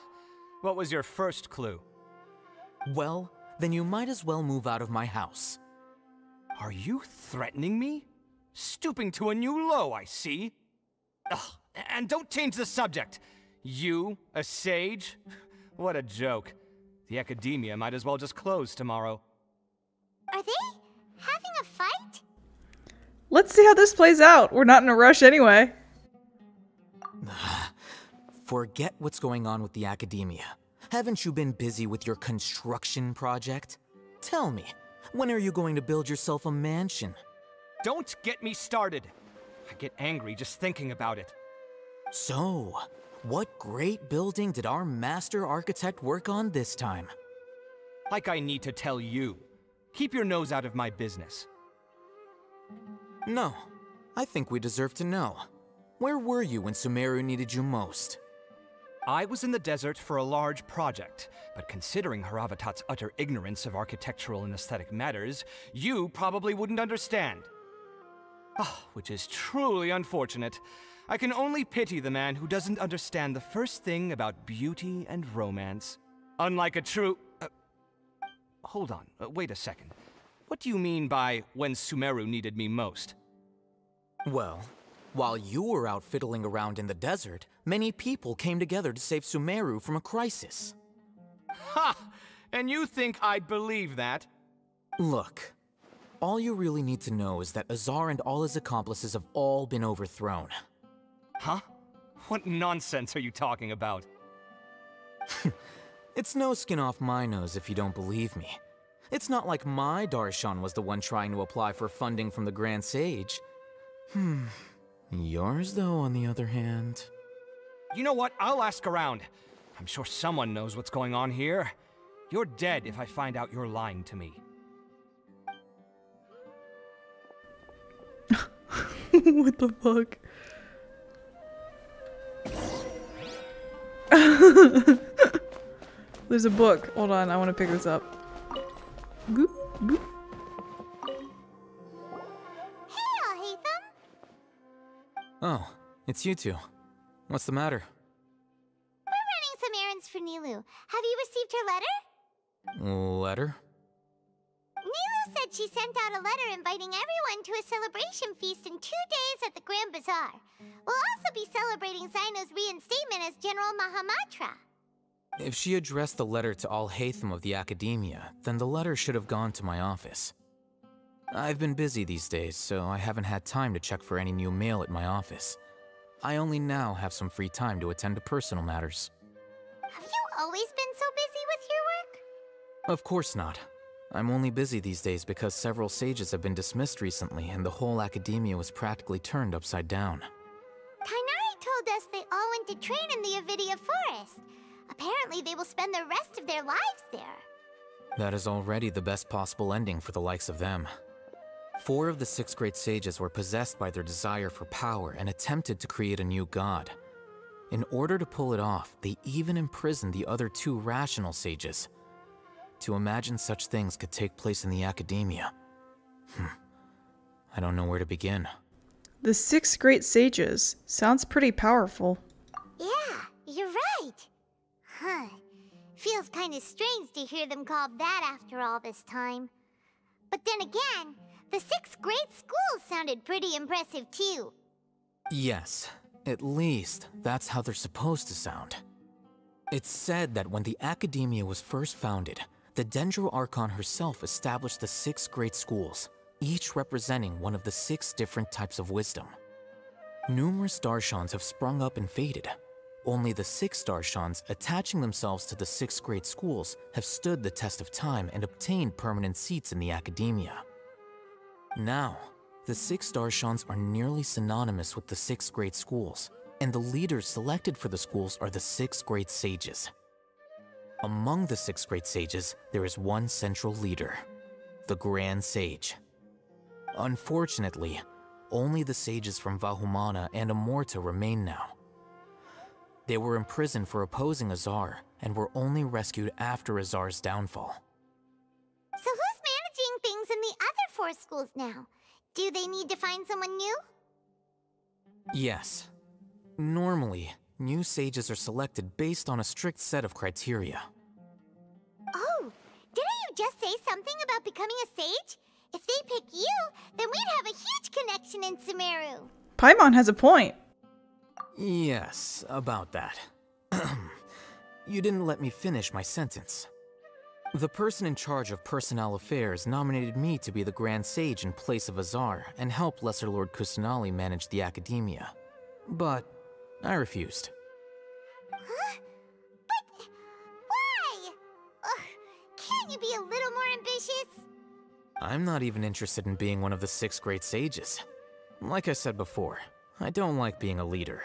What was your first clue? Well, then you might as well move out of my house. Are you threatening me? Stooping to a new low, I see. Ugh, and don't change the subject. You, a sage? What a joke. The academia might as well just close tomorrow. Are they having a fight? Let's see how this plays out. We're not in a rush anyway. Forget what's going on with the academia. Haven't you been busy with your construction project? Tell me, when are you going to build yourself a mansion? Don't get me started. I get angry just thinking about it. So, what great building did our master architect work on this time? Like I need to tell you. Keep your nose out of my business. No, I think we deserve to know. Where were you when Sumeru needed you most? I was in the desert for a large project, but considering Haravatat's utter ignorance of architectural and aesthetic matters, you probably wouldn't understand. Which is truly unfortunate. I can only pity the man who doesn't understand the first thing about beauty and romance. Unlike a true... hold on, wait a second. What do you mean by when Sumeru needed me most? Well, while you were out fiddling around in the desert, many people came together to save Sumeru from a crisis. Ha! And you think I'd believe that? Look, All you really need to know is that Azar and all his accomplices have all been overthrown. Huh? What nonsense are you talking about? It's no skin off my nose if you don't believe me. It's not like my Darshan was the one trying to apply for funding from the Grand Sage. Yours, though, on the other hand... You know what? I'll ask around. I'm sure someone knows what's going on here. You're dead if I find out you're lying to me. What the fuck? There's a book. Hold on, I want to pick this up. Goop, goop. Hey, Alhaitham! Oh, it's you two. What's the matter? We're running some errands for Nilou. Have you received her letter? Letter? Nilou said she sent out a letter inviting everyone to a celebration feast in 2 days at the Grand Bazaar. We'll also be celebrating Zaino's reinstatement as General Mahamatra. If she addressed the letter to Alhaitham of the Academia, then the letter should have gone to my office. I've been busy these days, so I haven't had time to check for any new mail at my office. I only now have some free time to attend to personal matters. Have you always been so busy with your work? Of course not. I'm only busy these days because several sages have been dismissed recently and the whole Academia was practically turned upside down. Kainari told us they all went to train in the Avidia Forest. Apparently they will spend the rest of their lives there. That is already the best possible ending for the likes of them. 4 of the 6 great sages were possessed by their desire for power and attempted to create a new god. In order to pull it off, they even imprisoned the other 2 rational sages. To imagine such things could take place in the Academia. I don't know where to begin. The 6 great sages. Sounds pretty powerful. Yeah, you're right. Huh. Feels kind of strange to hear them called that after all this time. But then again, the 6 great schools sounded pretty impressive too. Yes, at least that's how they're supposed to sound. It's said that when the Academia was first founded, the Dendro Archon herself established the 6 great schools, each representing one of the 6 different types of wisdom. Numerous Darshans have sprung up and faded. Only the 6 Darshans attaching themselves to the 6 great schools have stood the test of time and obtained permanent seats in the Academia. Now, the 6 Darshans are nearly synonymous with the 6 great schools, and the leaders selected for the schools are the 6 great sages. Among the 6 great sages, there is one central leader, the Grand Sage. Unfortunately, only the sages from Vahumana and Amorta remain now. They were imprisoned for opposing Azar, and were only rescued after Azar's downfall. So who's managing things in the other 4 schools now? Do they need to find someone new? Yes. Normally, new sages are selected based on a strict set of criteria. Oh, didn't you just say something about becoming a sage? If they pick you, then we'd have a huge connection in Sumeru. Paimon has a point. Yes, about that. You didn't let me finish my sentence. The person in charge of personnel affairs nominated me to be the Grand Sage in place of Azar and help Lesser Lord Kusanali manage the Academia. But I refused. Huh? But why? Can't you be a little more ambitious? I'm not even interested in being one of the 6 great sages. Like I said before, I don't like being a leader.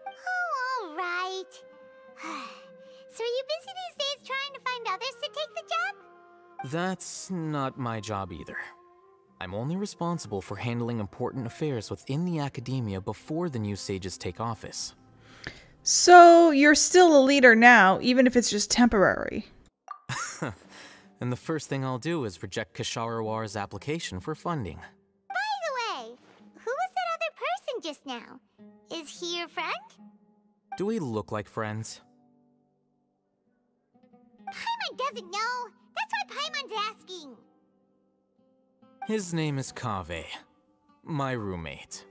Oh, all right. So are you busy these days trying to find others to take the job? That's not my job either. I'm only responsible for handling important affairs within the Academia before the new sages take office. So you're still a leader now, even if it's just temporary. And the first thing I'll do is reject Kasharawar's application for funding. By the way, who was that other person just now? Is he your friend? Do we look like friends? Paimon doesn't know. That's why Paimon's asking. His name is Kaveh, my roommate.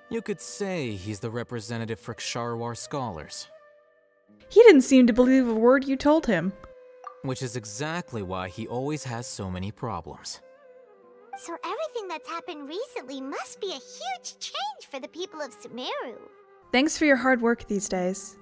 You could say he's the representative for Ksharawar scholars. He didn't seem to believe a word you told him. Which is exactly why he always has so many problems. So everything that's happened recently must be a huge change for the people of Sumeru. Thanks for your hard work these days.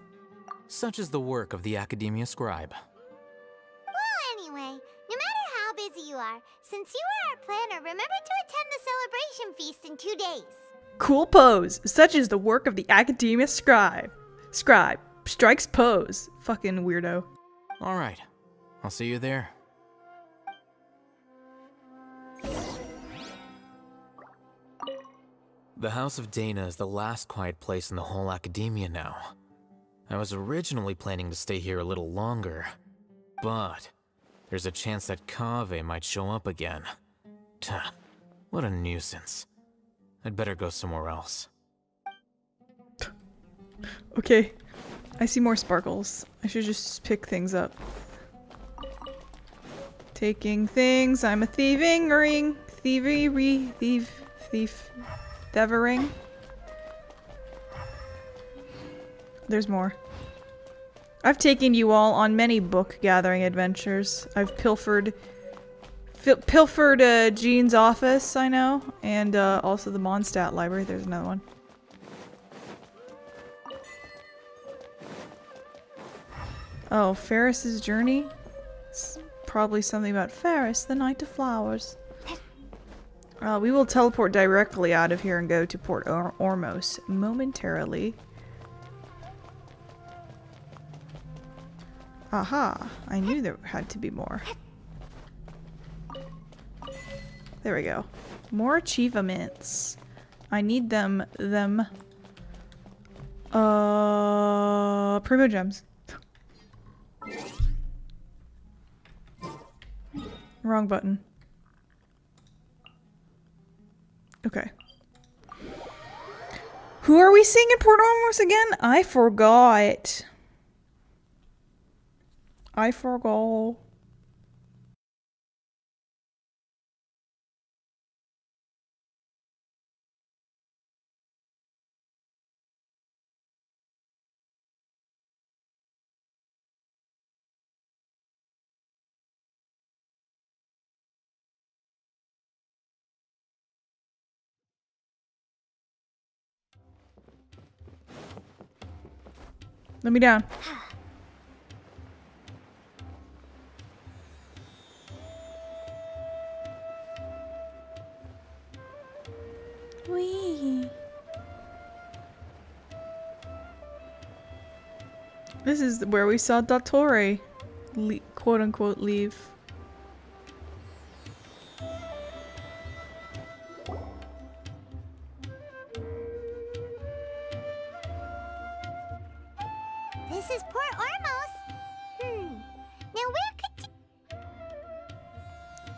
Such is the work of the Academia Scribe. Well, anyway, no matter how busy you are, since you are our planner, remember to attend the celebration feast in 2 days. Cool pose. Such is the work of the Academia Scribe. Scribe. Strikes pose. Fucking weirdo. Alright. I'll see you there. The House of Dana is the last quiet place in the whole Academia now. I was originally planning to stay here a little longer, but there's a chance that Kaveh might show up again. Tuh, what a nuisance. I'd better go somewhere else. Okay. I see more sparkles. I should just pick things up. Taking things. I'm a thieving ring. Thievery. Thief. Thevering. There's more. I've taken you all on many book gathering adventures. I've pilfered Jean's office, I know, and also the Mondstadt library. There's another one. Oh, Ferris's journey? It's probably something about Ferris, the Knight of Flowers. We will teleport directly out of here and go to Port Ormos momentarily. Aha! I knew there had to be more. There we go. More achievements. I need them. Primo gems. Wrong button. Okay. Who are we seeing in Port Ormos again? I forgot. Let me down. Wee. This is where we saw Dottore, quote unquote, leave. This is Port Ormos. Now where could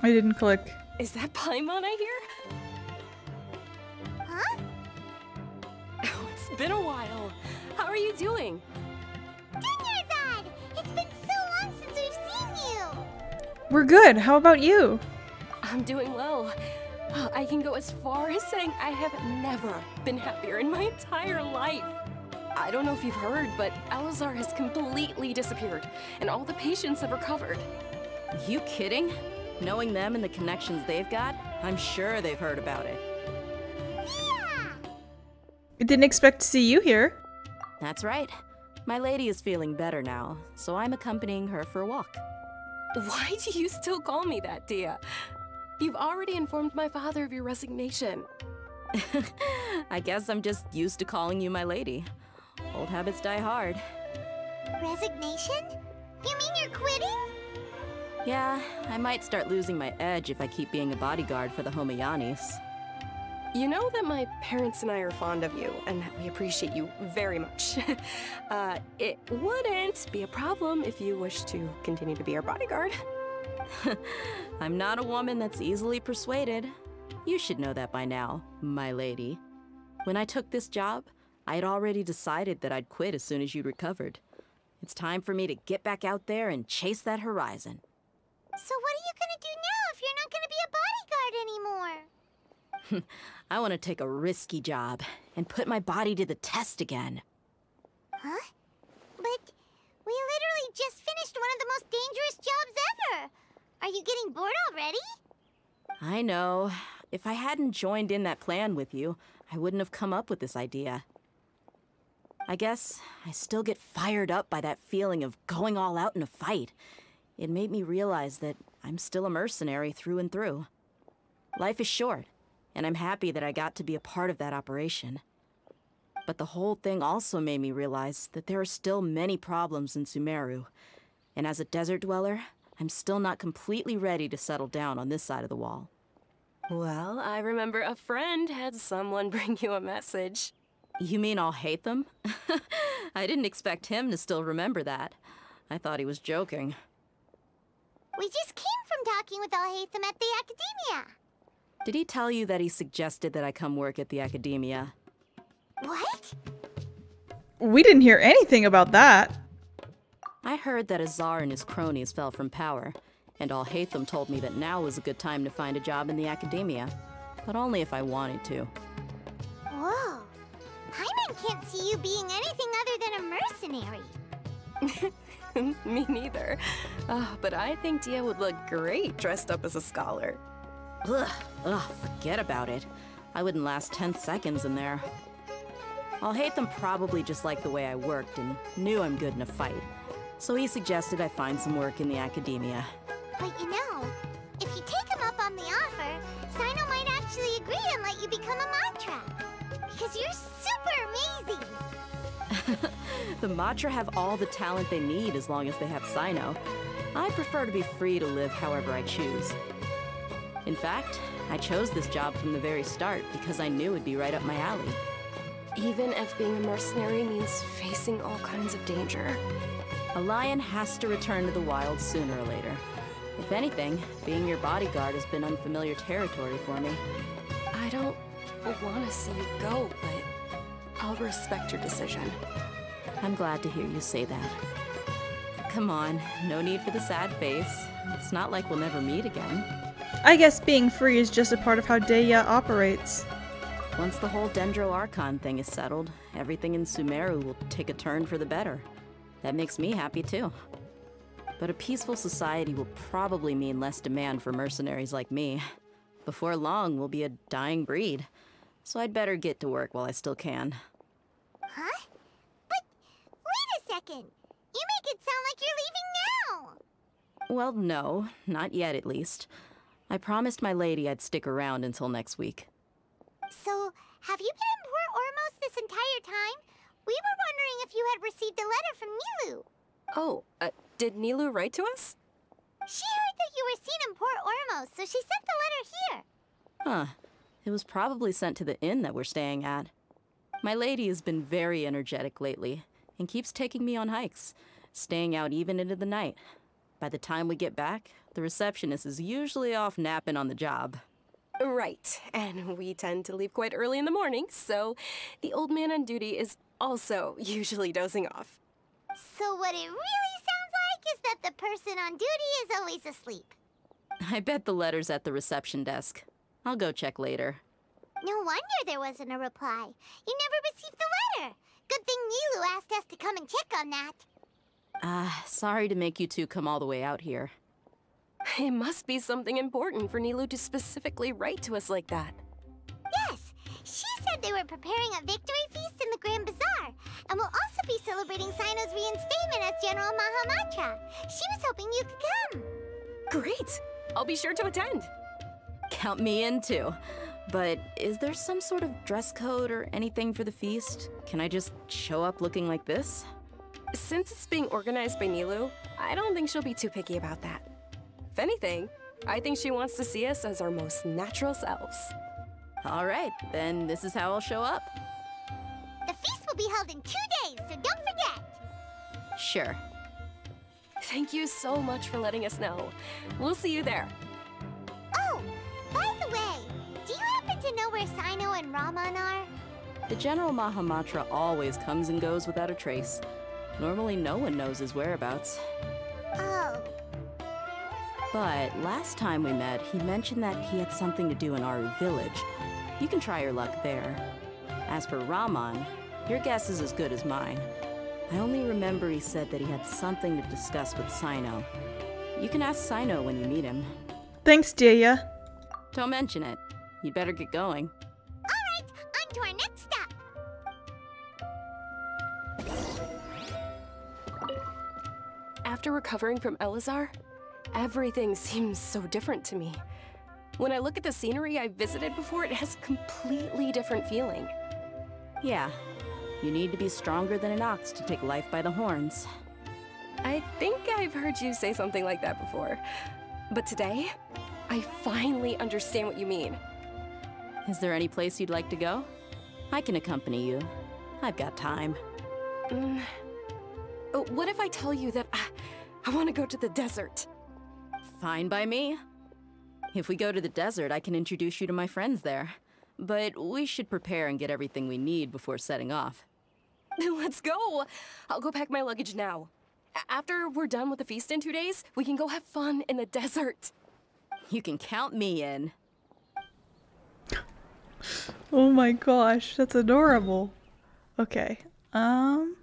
I didn't click. Is that Paimon I hear? Huh? Oh, it's been a while. How are you doing? Dunyarzad! It's been so long since we've seen you! We're good. How about you? I'm doing well. I can go as far as saying I have never been happier in my entire life. I don't know if you've heard, but Alizar has completely disappeared, and all the patients have recovered. You kidding? Knowing them and the connections they've got, I'm sure they've heard about it. Yeah! I didn't expect to see you here. That's right. My lady is feeling better now, so I'm accompanying her for a walk. Why do you still call me that, Dia? You've already informed my father of your resignation. I guess I'm just used to calling you my lady. Old habits die hard. Resignation? You mean you're quitting? Yeah, I might start losing my edge if I keep being a bodyguard for the Homayanis. You know that my parents and I are fond of you, and that we appreciate you very much. It wouldn't be a problem if you wish to continue to be our bodyguard. I'm not a woman that's easily persuaded. You should know that by now, my lady. When I took this job, I had already decided that I'd quit as soon as you'd recovered. It's time for me to get back out there and chase that horizon. So what are you gonna do now if you're not gonna be a bodyguard anymore? I want to take a risky job and put my body to the test again. Huh? But we literally just finished one of the most dangerous jobs ever! Are you getting bored already? I know. If I hadn't joined in that plan with you, I wouldn't have come up with this idea. I guess I still get fired up by that feeling of going all out in a fight. It made me realize that I'm still a mercenary through and through. Life is short, and I'm happy that I got to be a part of that operation. But the whole thing also made me realize that there are still many problems in Sumeru, and as a desert dweller, I'm still not completely ready to settle down on this side of the wall. Well, I remember a friend had someone bring you a message. You mean I'll hate them? I didn't expect him to still remember that. I thought he was joking. We just came from talking with Alhaitham at the Academia. Did he tell you that he suggested that I come work at the Academia? What? We didn't hear anything about that. I heard that Azar and his cronies fell from power, and Alhaitham told me that now was a good time to find a job in the Academia, but only if I wanted to. Whoa. Paimon can't see you being anything other than a mercenary. Me neither. But I think Dia would look great dressed up as a scholar. Ugh, forget about it. I wouldn't last 10 seconds in there. Alhaitham probably just liked the way I worked and knew I'm good in a fight, so he suggested I find some work in the Academia. But you know, if you take him up on the offer, Sino might actually agree and let you become a Matra. Because you're super amazing! The Matra have all the talent they need as long as they have Sino. I prefer to be free to live however I choose. In fact, I chose this job from the very start because I knew it'd be right up my alley. Even if being a mercenary means facing all kinds of danger. A lion has to return to the wild sooner or later. If anything, being your bodyguard has been unfamiliar territory for me. I don't want to see you go, but I'll respect your decision. I'm glad to hear you say that. Come on, no need for the sad face. It's not like we'll never meet again. I guess being free is just a part of how Deya operates. Once the whole Dendro Archon thing is settled, everything in Sumeru will take a turn for the better. That makes me happy too. But a peaceful society will probably mean less demand for mercenaries like me. Before long, we'll be a dying breed. So I'd better get to work while I still can. Huh? But wait a second! You make it sound like you're leaving now! Well, no, not yet at least. I promised my lady I'd stick around until next week. So, have you been in Port Ormos this entire time? We were wondering if you had received a letter from Nilou. Oh, did Nilou write to us? She heard that you were seen in Port Ormos, so she sent the letter here. Huh. It was probably sent to the inn that we're staying at. My lady has been very energetic lately, and keeps taking me on hikes, staying out even into the night. By the time we get back, the receptionist is usually off napping on the job. Right, and we tend to leave quite early in the morning, so the old man on duty is also usually dozing off. So what it really sounds like is that the person on duty is always asleep. I bet the letter's at the reception desk. I'll go check later. No wonder there wasn't a reply. You never received the letter. Good thing Nilou asked us to come and check on that. Sorry to make you two come all the way out here. It must be something important for Nilou to specifically write to us like that. Yes, she said they were preparing a victory feast in the Grand Bazaar, and will also be celebrating Sino's reinstatement as General Mahamatra. She was hoping you could come. Great! I'll be sure to attend. Count me in too. But is there some sort of dress code or anything for the feast? Can I just show up looking like this? Since it's being organized by Nilou, I don't think she'll be too picky about that. If anything, I think she wants to see us as our most natural selves. All right, then this is how I'll show up. The feast will be held in 2 days, so don't forget. Sure. Thank you so much for letting us know. We'll see you there. Oh, by the way, do you happen to know where Sino and Raman are? The General Mahamatra always comes and goes without a trace. Normally no one knows his whereabouts. Oh. But last time we met, he mentioned that he had something to do in Aru village. You can try your luck there. As for Raman, your guess is as good as mine. I only remember he said that he had something to discuss with Sino. You can ask Sino when you meet him. Thanks, Deya. Don't mention it. You'd better get going. Alright, on to our next stop. After recovering from Elazar, everything seems so different to me. When I look at the scenery I visited before, it has a completely different feeling. Yeah, you need to be stronger than an ox to take life by the horns. I think I've heard you say something like that before. But today, I finally understand what you mean. Is there any place you'd like to go? I can accompany you. I've got time. What if I tell you that I want to go to the desert? Fine by me. If we go to the desert, I can introduce you to my friends there. But we should prepare and get everything we need before setting off. Let's go! I'll go pack my luggage now. After we're done with the feast in 2 days, we can go have fun in the desert. You can count me in. Oh my gosh, that's adorable. Okay, oh,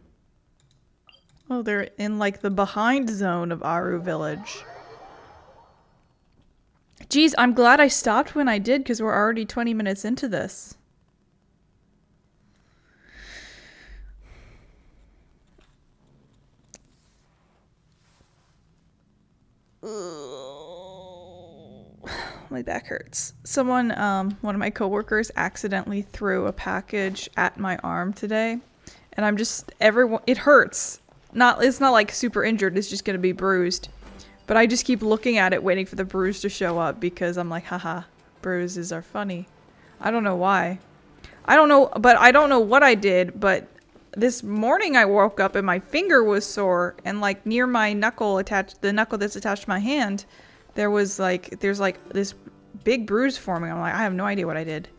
they're in like the behind zone of Aru Village. Geez, I'm glad I stopped when I did because we're already 20 minutes into this. My back hurts. Someone, one of my coworkers accidentally threw a package at my arm today. And I'm just, it hurts. It's not like super injured, it's just gonna be bruised. But I just keep looking at it, waiting for the bruise to show up because I'm like, haha, bruises are funny. I don't know why. I don't know what I did, but this morning I woke up and my finger was sore and like near my knuckle the knuckle that's attached to my hand, there's like this big bruise forming. I'm like, I have no idea what I did.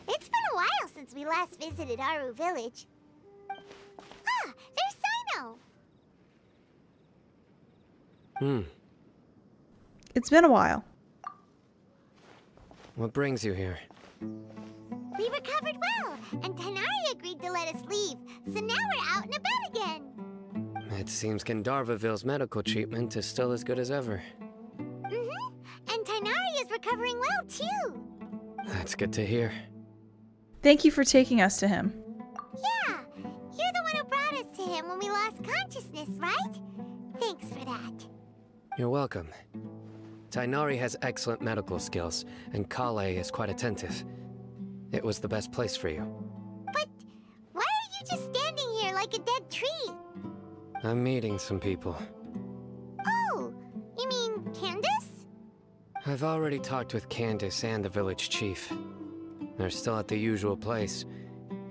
It's been a while since we last visited Aru Village. Ah, there's Sino! It's been a while. What brings you here? We recovered well, and Tanari agreed to let us leave, so now we're out and about again. It seems Gandharvaville's medical treatment is still as good as ever. And Tanari is recovering well, too. That's good to hear. Thank you for taking us to him. Yeah, you're the one who brought us to him when we lost consciousness, right? Thanks for that. You're welcome. Tainari has excellent medical skills, and Kale is quite attentive. It was the best place for you. But why are you just standing here like a dead tree? I'm meeting some people. Oh, you mean Candace? I've already talked with Candace and the village chief. They're still at the usual place.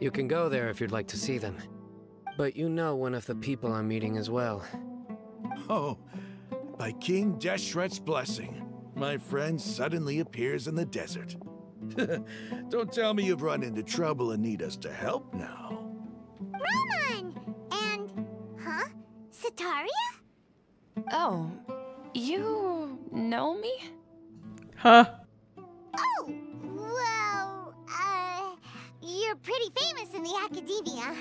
You can go there if you'd like to see them. But you know one of the people I'm meeting as well. Oh, by King Deshret's blessing, my friend suddenly appears in the desert. Don't tell me you've run into trouble and need us to help now. Roman! And... huh? Sataria? Oh, you know me? Huh? Oh, well, you're pretty famous in the academia.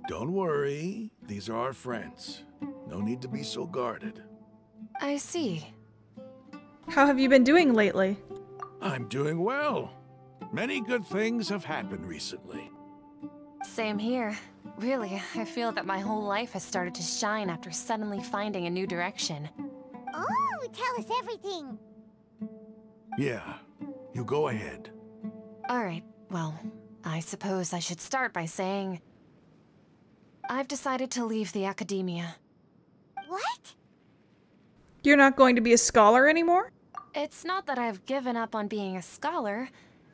Don't worry, these are our friends. No need to be so guarded. I see. How have you been doing lately? I'm doing well. Many good things have happened recently. Same here. Really, I feel that my whole life has started to shine after suddenly finding a new direction. Oh, tell us everything. Yeah, you go ahead. Alright, well, I suppose I should start by saying... I've decided to leave the academia. What? You're not going to be a scholar anymore? It's not that I've given up on being a scholar.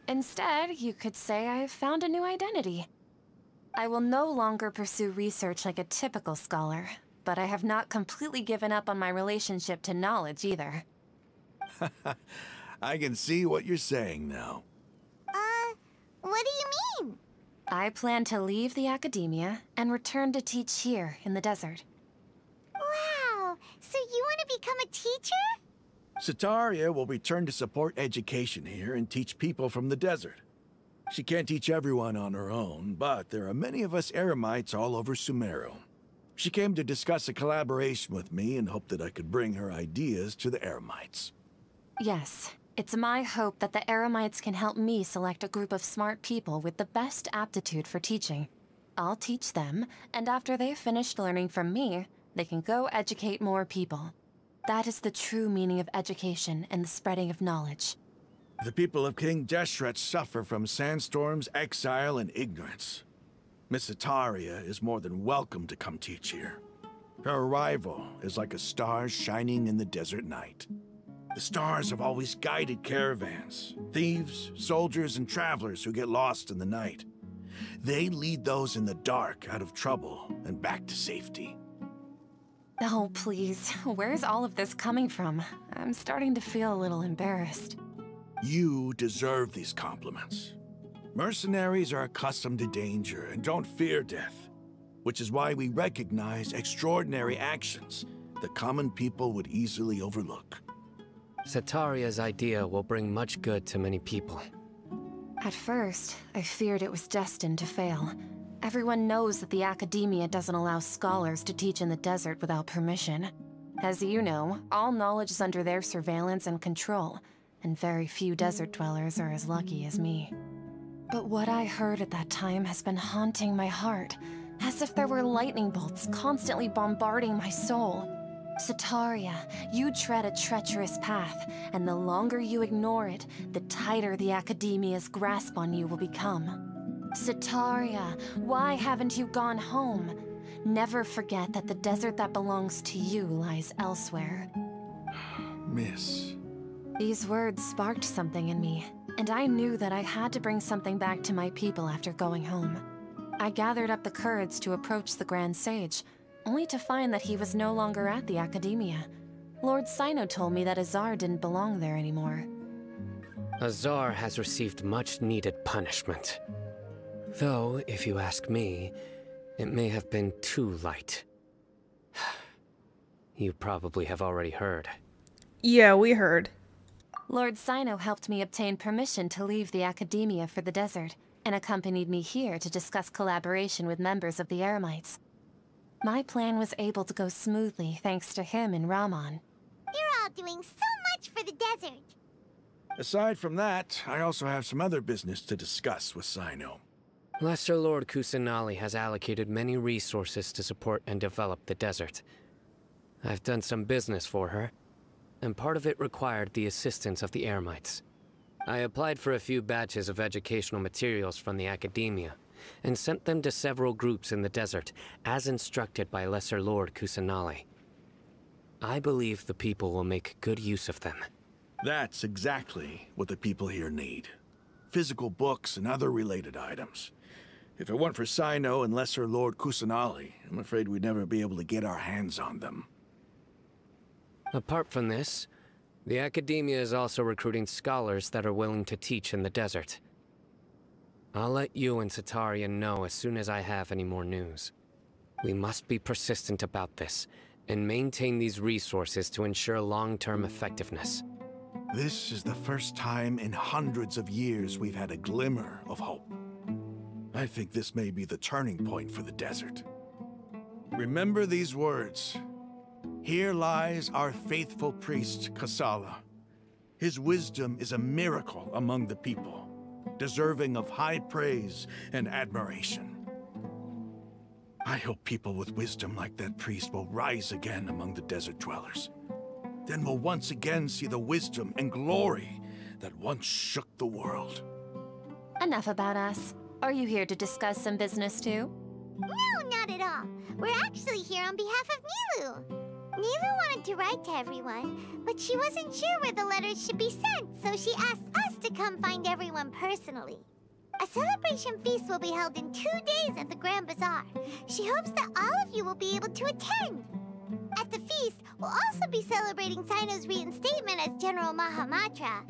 Instead, you could say I've found a new identity. I will no longer pursue research like a typical scholar, but I have not completely given up on my relationship to knowledge either. I can see what you're saying now. What do you mean? I plan to leave the academia and return to teach here in the desert. Wow, so you want to become a teacher? Sataria will return to support education here and teach people from the desert. She can't teach everyone on her own, but there are many of us Eremites all over Sumeru. She came to discuss a collaboration with me and hoped that I could bring her ideas to the Eremites. Yes, It's my hope that the Eremites can help me select a group of smart people with the best aptitude for teaching. I'll teach them, and after they've finished learning from me, they can go educate more people. That is the true meaning of education and the spreading of knowledge. The people of King Deshret suffer from sandstorms, exile, and ignorance. Miss Itaria is more than welcome to come teach here. Her arrival is like a star shining in the desert night. The stars have always guided caravans, thieves, soldiers, and travelers who get lost in the night. They lead those in the dark out of trouble and back to safety. Oh, please. Where's all of this coming from? I'm starting to feel a little embarrassed. You deserve these compliments. Mercenaries are accustomed to danger and don't fear death, which is why we recognize extraordinary actions that common people would easily overlook. Setaria's idea will bring much good to many people. At first, I feared it was destined to fail. Everyone knows that the Academia doesn't allow scholars to teach in the desert without permission. As you know, all knowledge is under their surveillance and control, and very few desert dwellers are as lucky as me. But what I heard at that time has been haunting my heart, as if there were lightning bolts constantly bombarding my soul. Setaria, you tread a treacherous path, and the longer you ignore it, the tighter the Academia's grasp on you will become. Setaria, why haven't you gone home? Never forget that the desert that belongs to you lies elsewhere. Miss. These words sparked something in me, and I knew that I had to bring something back to my people after going home. I gathered up the courage to approach the Grand Sage, only to find that he was no longer at the Academia. Lord Sino told me that Azar didn't belong there anymore. Azar has received much-needed punishment. Though, if you ask me, it may have been too light. You probably have already heard. Yeah, we heard. Lord Sino helped me obtain permission to leave the Academia for the desert, and accompanied me here to discuss collaboration with members of the Eremites. My plan was able to go smoothly thanks to him and Rahman. You're all doing so much for the desert. Aside from that, I also have some other business to discuss with Sino. Lesser Lord Kusanali has allocated many resources to support and develop the desert. I've done some business for her, and part of it required the assistance of the Eremites. I applied for a few batches of educational materials from the Academia, and sent them to several groups in the desert, as instructed by Lesser Lord Kusanali. I believe the people will make good use of them. That's exactly what the people here need. Physical books and other related items. If it weren't for Sino and Lesser Lord Kusanali, I'm afraid we'd never be able to get our hands on them. Apart from this, the Academia is also recruiting scholars that are willing to teach in the desert. I'll let you and Setaria know as soon as I have any more news. We must be persistent about this, and maintain these resources to ensure long-term effectiveness. This is the first time in hundreds of years we've had a glimmer of hope. I think this may be the turning point for the desert. Remember these words. Here lies our faithful priest, Kasala. His wisdom is a miracle among the people, deserving of high praise and admiration. I hope people with wisdom like that priest will rise again among the desert dwellers. Then we'll once again see the wisdom and glory that once shook the world. Enough about us. Are you here to discuss some business too? No, not at all. We're actually here on behalf of Nilou. Nilou wanted to write to everyone, but she wasn't sure where the letters should be sent, so she asked us to come find everyone personally. A celebration feast will be held in 2 days at the Grand Bazaar. She hopes that all of you will be able to attend. At the feast, we'll also be celebrating Sino's reinstatement as General Mahamatra.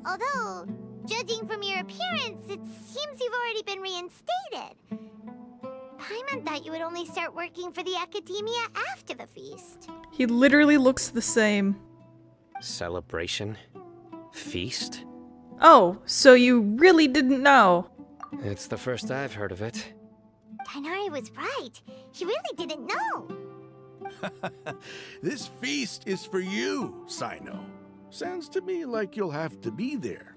Although, judging from your appearance, it seems you've already been reinstated. Paimon thought you would only start working for the Academia after the feast. He literally looks the same. Celebration? Feast? Oh, so you really didn't know? It's the first I've heard of it. Tighnari was right. He really didn't know. This feast is for you, Sino. Sounds to me like you'll have to be there.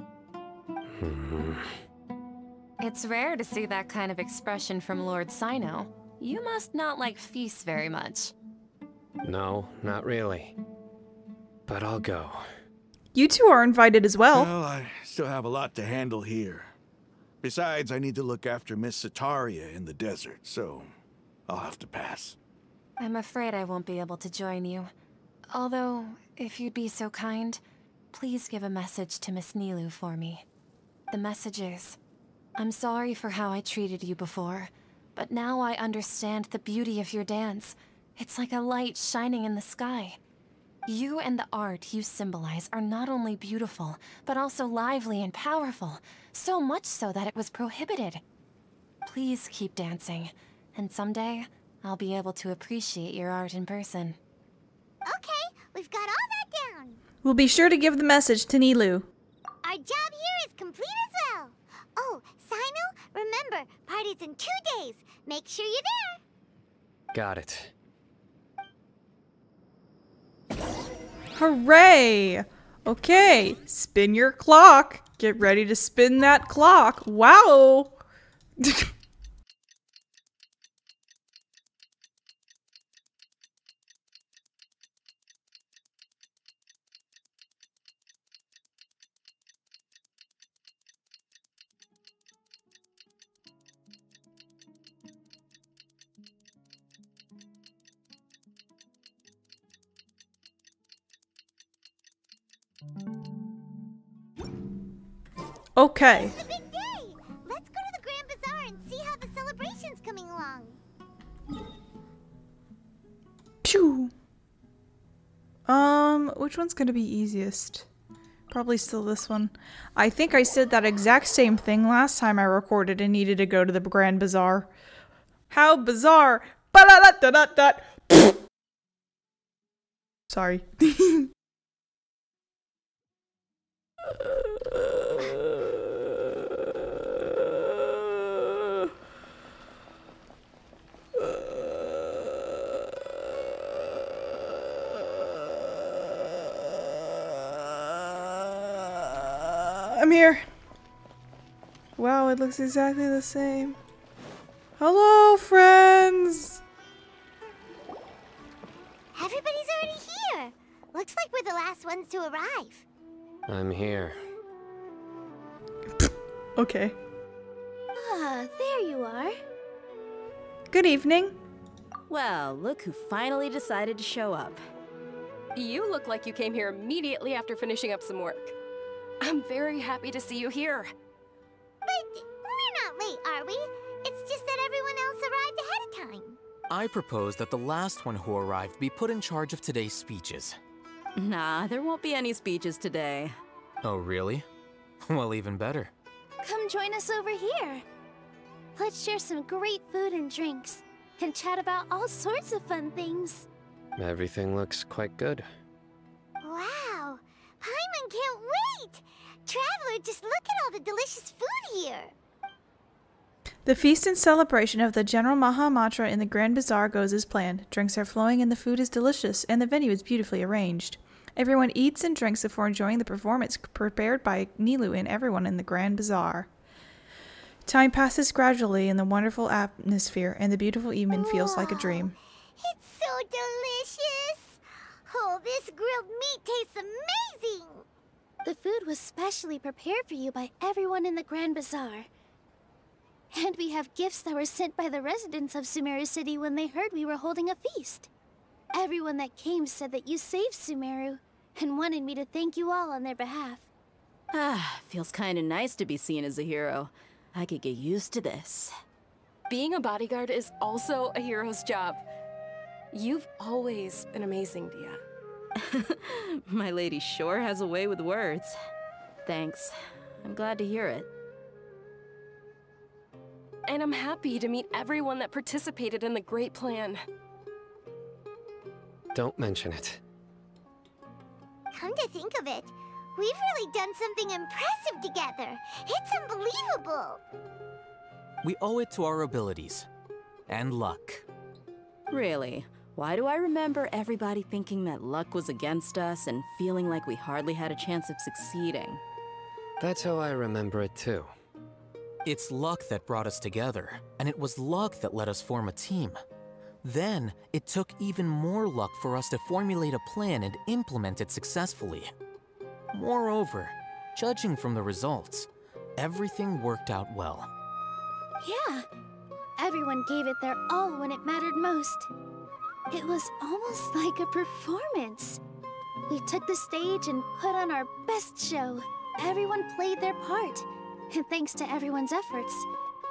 It's rare to see that kind of expression from Lord Sino. You must not like feasts very much. No, not really. But I'll go. You two are invited as well. Well, I still have a lot to handle here. Besides, I need to look after Miss Sataria in the desert, so I'll have to pass. I'm afraid I won't be able to join you. Although, if you'd be so kind, please give a message to Miss Nilou for me. The message is, I'm sorry for how I treated you before, but now I understand the beauty of your dance. It's like a light shining in the sky. You and the art you symbolize are not only beautiful, but also lively and powerful, so much so that it was prohibited. Please keep dancing, and someday, I'll be able to appreciate your art in person. Okay, we've got all that down. We'll be sure to give the message to Nilou. Our job here is complete as well. Oh, Sino, remember, party's in 2 days. Make sure you're there. Got it. Hooray! Okay, spin your clock. Get ready to spin that clock. Wow! Okay. It's a big day. Let's go to the Grand Bazaar and see how the celebration's coming along. Phew. Which one's gonna be easiest? Probably still this one. I think I said that exact same thing last time I recorded and needed to go to the Grand Bazaar. How bizarre! Ba-da-da-da-da-da! Sorry. I'm here. Wow, it looks exactly the same. Hello, friends! Everybody's already here. Looks like we're the last ones to arrive. I'm here. Okay. Ah, there you are. Good evening. Well, look who finally decided to show up. You look like you came here immediately after finishing up some work. I'm very happy to see you here. But we're not late, are we? It's just that everyone else arrived ahead of time. I propose that the last one who arrived be put in charge of today's speeches. Nah, there won't be any speeches today. Oh, really? Well, even better. Come join us over here. Let's share some great food and drinks, and chat about all sorts of fun things. Everything looks quite good. Wow! Paimon can't wait! Traveler, just look at all the delicious food here! The feast and celebration of the General Mahamatra in the Grand Bazaar goes as planned. Drinks are flowing and the food is delicious, and the venue is beautifully arranged. Everyone eats and drinks before enjoying the performance prepared by Nilou and everyone in the Grand Bazaar. Time passes gradually in the wonderful atmosphere, and the beautiful evening feels like a dream. It's so delicious! Oh, this grilled meat tastes amazing! The food was specially prepared for you by everyone in the Grand Bazaar. And we have gifts that were sent by the residents of Sumeru City when they heard we were holding a feast. Everyone that came said that you saved Sumeru, and wanted me to thank you all on their behalf. Ah, feels kinda nice to be seen as a hero. I could get used to this. Being a bodyguard is also a hero's job. You've always been amazing, Dia. My lady sure has a way with words. Thanks. I'm glad to hear it. And I'm happy to meet everyone that participated in the great plan. Don't mention it. Come to think of it, we've really done something impressive together. It's unbelievable. We owe it to our abilities. And luck. Really? Why do I remember everybody thinking that luck was against us and feeling like we hardly had a chance of succeeding? That's how I remember it too. It's luck that brought us together, and it was luck that let us form a team. Then, it took even more luck for us to formulate a plan and implement it successfully. Moreover, judging from the results, everything worked out well. Yeah, everyone gave it their all when it mattered most. It was almost like a performance. We took the stage and put on our best show. Everyone played their part. And thanks to everyone's efforts,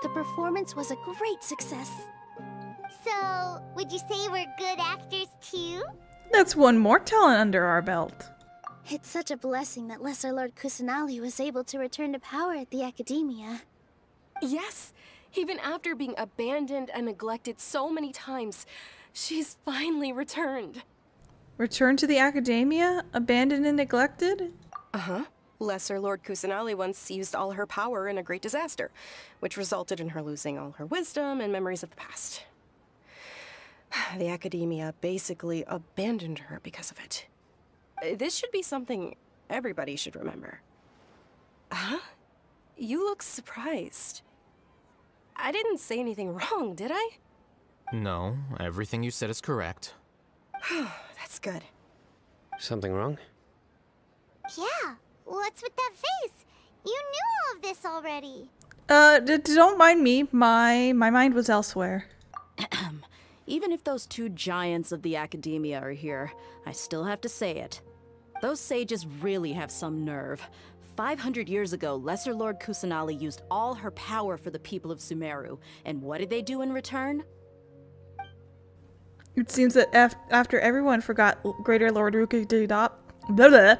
the performance was a great success. So, would you say we're good actors too? That's one more talent under our belt. It's such a blessing that Lesser Lord Kusanali was able to return to power at the Academia. Yes, even after being abandoned and neglected so many times, she's finally returned. Returned to the Academia? Abandoned and neglected? Uh-huh. Lesser Lord Kusanali once used all her power in a great disaster, which resulted in her losing all her wisdom and memories of the past. The Academia basically abandoned her because of it. This should be something everybody should remember. Huh? You look surprised. I didn't say anything wrong, did I? No, everything you said is correct. That's good. Something wrong? Yeah, what's with that face? You knew all of this already. Don't mind me. My mind was elsewhere. Even if those two giants of the Academia are here, I still have to say it. Those sages really have some nerve. 500 years ago, Lesser Lord Kusanali used all her power for the people of Sumeru, and what did they do in return? It seems that after everyone forgot Greater Lord Rukkhadevata,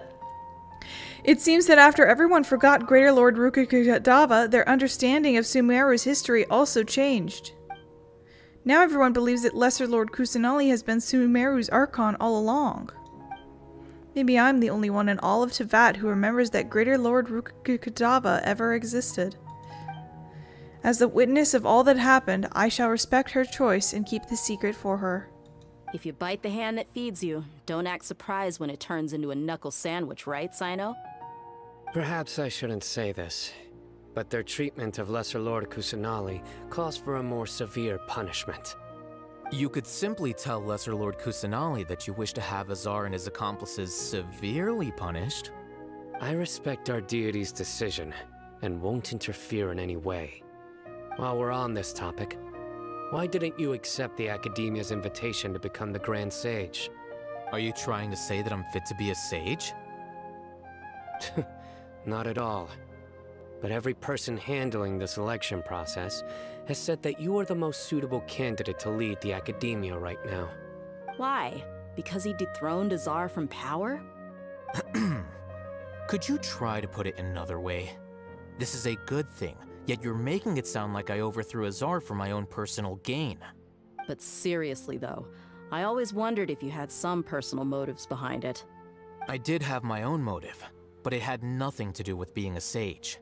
It seems that after everyone forgot Greater Lord Rukkhadevata, their understanding of Sumeru's history also changed. Now everyone believes that Lesser Lord Kusanali has been Sumeru's Archon all along. Maybe I'm the only one in all of Teyvat who remembers that Greater Lord Rukkhadevata ever existed. As the witness of all that happened, I shall respect her choice and keep the secret for her. If you bite the hand that feeds you, don't act surprised when it turns into a knuckle sandwich, right, Sino? Perhaps I shouldn't say this, but their treatment of Lesser Lord Kusanali calls for a more severe punishment. You could simply tell Lesser Lord Kusanali that you wish to have Azar and his accomplices severely punished. I respect our deity's decision, and won't interfere in any way. While we're on this topic, why didn't you accept the Academia's invitation to become the Grand Sage? Are you trying to say that I'm fit to be a sage? Not at all. But every person handling the selection process has said that you are the most suitable candidate to lead the Academia right now. Why? Because he dethroned Azar from power? Could you try to put it another way? This is a good thing, yet you're making it sound like I overthrew Azar for my own personal gain. But seriously though, I always wondered if you had some personal motives behind it. I did have my own motive, but it had nothing to do with being a sage.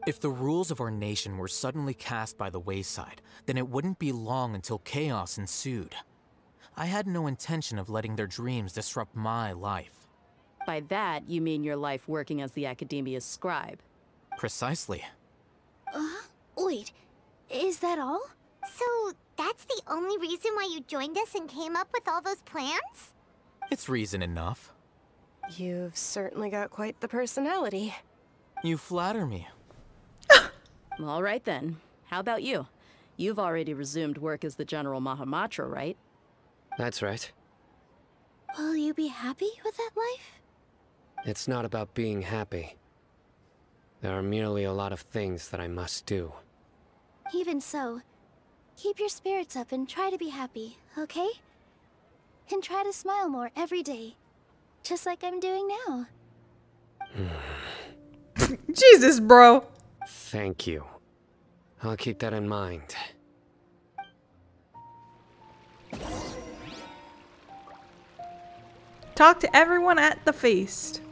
If the rules of our nation were suddenly cast by the wayside, then it wouldn't be long until chaos ensued. I had no intention of letting their dreams disrupt my life. By that, you mean your life working as the Academia's scribe? Precisely. Wait, is that all? So, that's the only reason why you joined us and came up with all those plans? It's reason enough. You've certainly got quite the personality. You flatter me. All right then. How about you? You've already resumed work as the General Mahamatra, right? That's right. Will you be happy with that life? It's not about being happy. There are merely a lot of things that I must do. Even so, keep your spirits up and try to be happy, okay? And try to smile more every day. Just like I'm doing now. Jesus, bro. Thank you. I'll keep that in mind. Talk to everyone at the feast.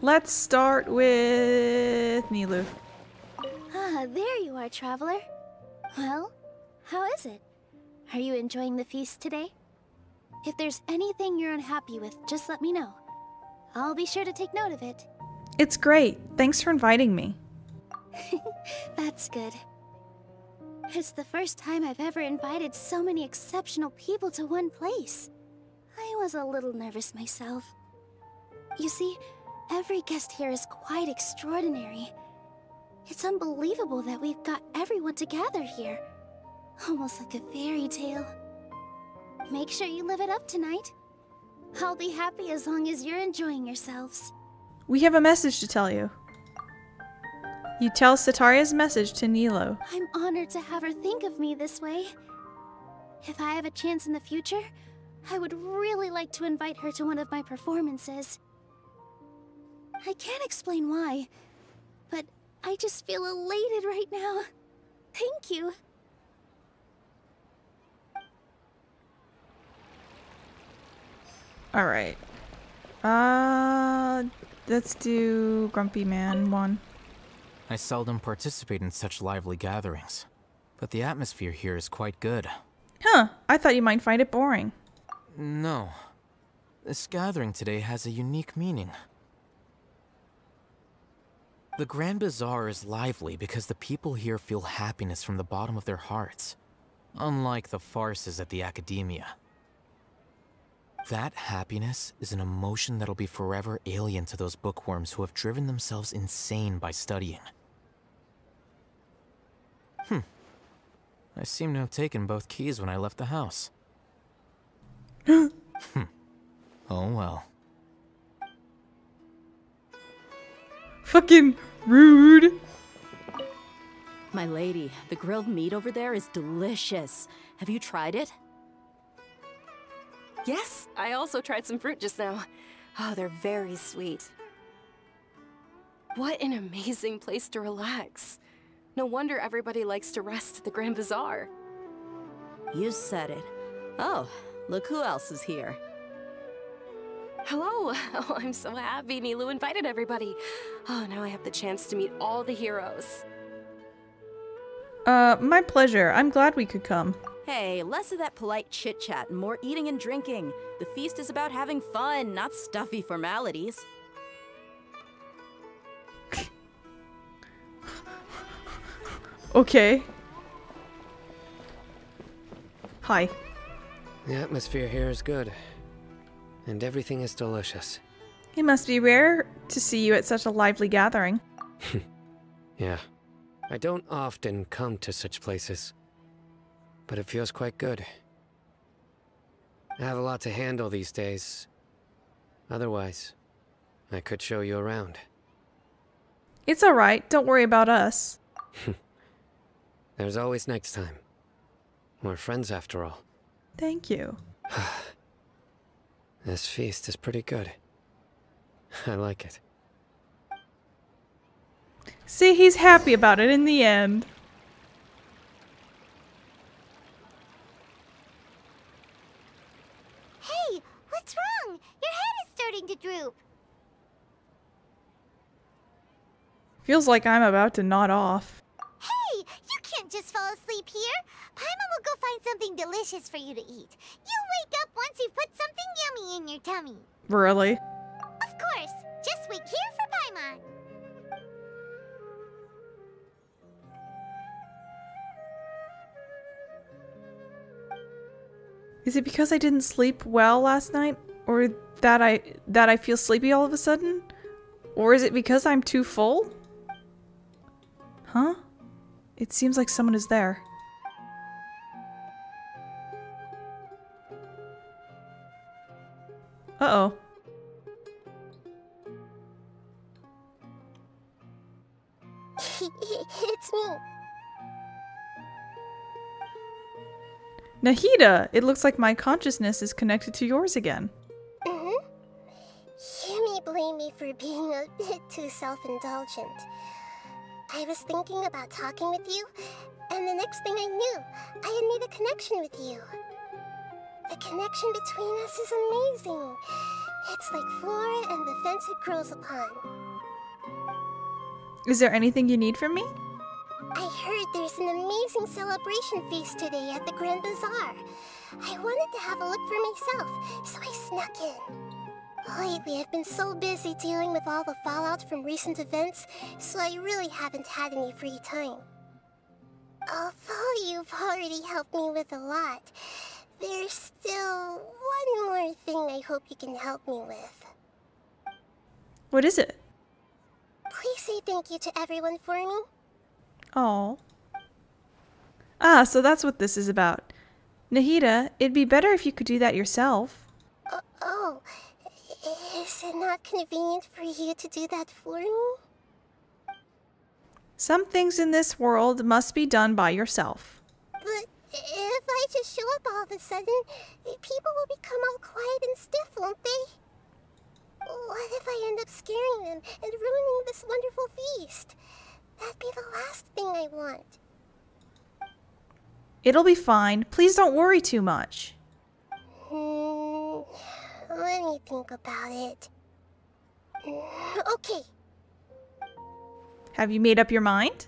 Let's start with Nilou. Ah, there you are, traveler. Well, how is it? Are you enjoying the feast today? If there's anything you're unhappy with, just let me know. I'll be sure to take note of it. It's great. Thanks for inviting me. That's good. It's the first time I've ever invited so many exceptional people to one place. I was a little nervous myself. You see, every guest here is quite extraordinary. It's unbelievable that we've got everyone together here. Almost like a fairy tale. Make sure you live it up tonight. I'll be happy as long as you're enjoying yourselves. We have a message to tell you. You tell Setaria's message to Nilo. I'm honored to have her think of me this way. If I have a chance in the future, I would really like to invite her to one of my performances. I can't explain why, but I just feel elated right now. Thank you. Alright. Let's do Grumpy Man 1. I seldom participate in such lively gatherings, but the atmosphere here is quite good. Huh, I thought you might find it boring. No. This gathering today has a unique meaning. The Grand Bazaar is lively because the people here feel happiness from the bottom of their hearts, unlike the farces at the Academia. That happiness is an emotion that'll be forever alien to those bookworms who have driven themselves insane by studying. I seem to have taken both keys when I left the house. Oh well. Fucking rude. My lady, the grilled meat over there is delicious. Have you tried it? Yes, I also tried some fruit just now. Oh, they're very sweet. What an amazing place to relax. No wonder everybody likes to rest at the Grand Bazaar. You said it. Oh, look who else is here. Hello. Oh, I'm so happy Nilo invited everybody. Oh, now I have the chance to meet all the heroes. My pleasure. I'm glad we could come. Hey, less of that polite chit-chat and more eating and drinking. The feast is about having fun, not stuffy formalities. Okay. Hi. The atmosphere here is good, and everything is delicious. It must be rare to see you at such a lively gathering. Yeah. I don't often come to such places, but it feels quite good. I have a lot to handle these days. Otherwise, I could show you around. It's alright, don't worry about us. There's always next time. We're friends after all. Thank you. This feast is pretty good. I like it. See, he's happy about it in the end. Hey, what's wrong? Your head is starting to droop. Feels like I'm about to nod off. Hey, you can't just fall asleep here. Paimon will go find something delicious for you to eat. You'll wake up once you've put something yummy in your tummy. Really? Of course. Just wait here for Paimon. Is it because I didn't sleep well last night? Or that I feel sleepy all of a sudden? Or is it because I'm too full? Huh? It seems like someone is there. Uh-oh. It's me. Nahida! It looks like my consciousness is connected to yours again. You may blame me for being a bit too self-indulgent. I was thinking about talking with you, and the next thing I knew, I had made a connection with you. The connection between us is amazing. It's like flora and the fence it grows upon. Is there anything you need from me? I heard there's an amazing celebration feast today at the Grand Bazaar. I wanted to have a look for myself, so I snuck in. Lately, I've been so busy dealing with all the fallout from recent events, so I really haven't had any free time. Although you've already helped me with a lot, there's still one more thing I hope you can help me with. What is it? Please say thank you to everyone for me. Oh. Ah, so that's what this is about. Nahida, it'd be better if you could do that yourself. Oh, is it not convenient for you to do that for me? Some things in this world must be done by yourself. But if I just show up all of a sudden, people will become all quiet and stiff, won't they? What if I end up scaring them and ruining this wonderful feast? That'd be the last thing I want. It'll be fine. Please don't worry too much. Let me think about it. Okay. Have you made up your mind?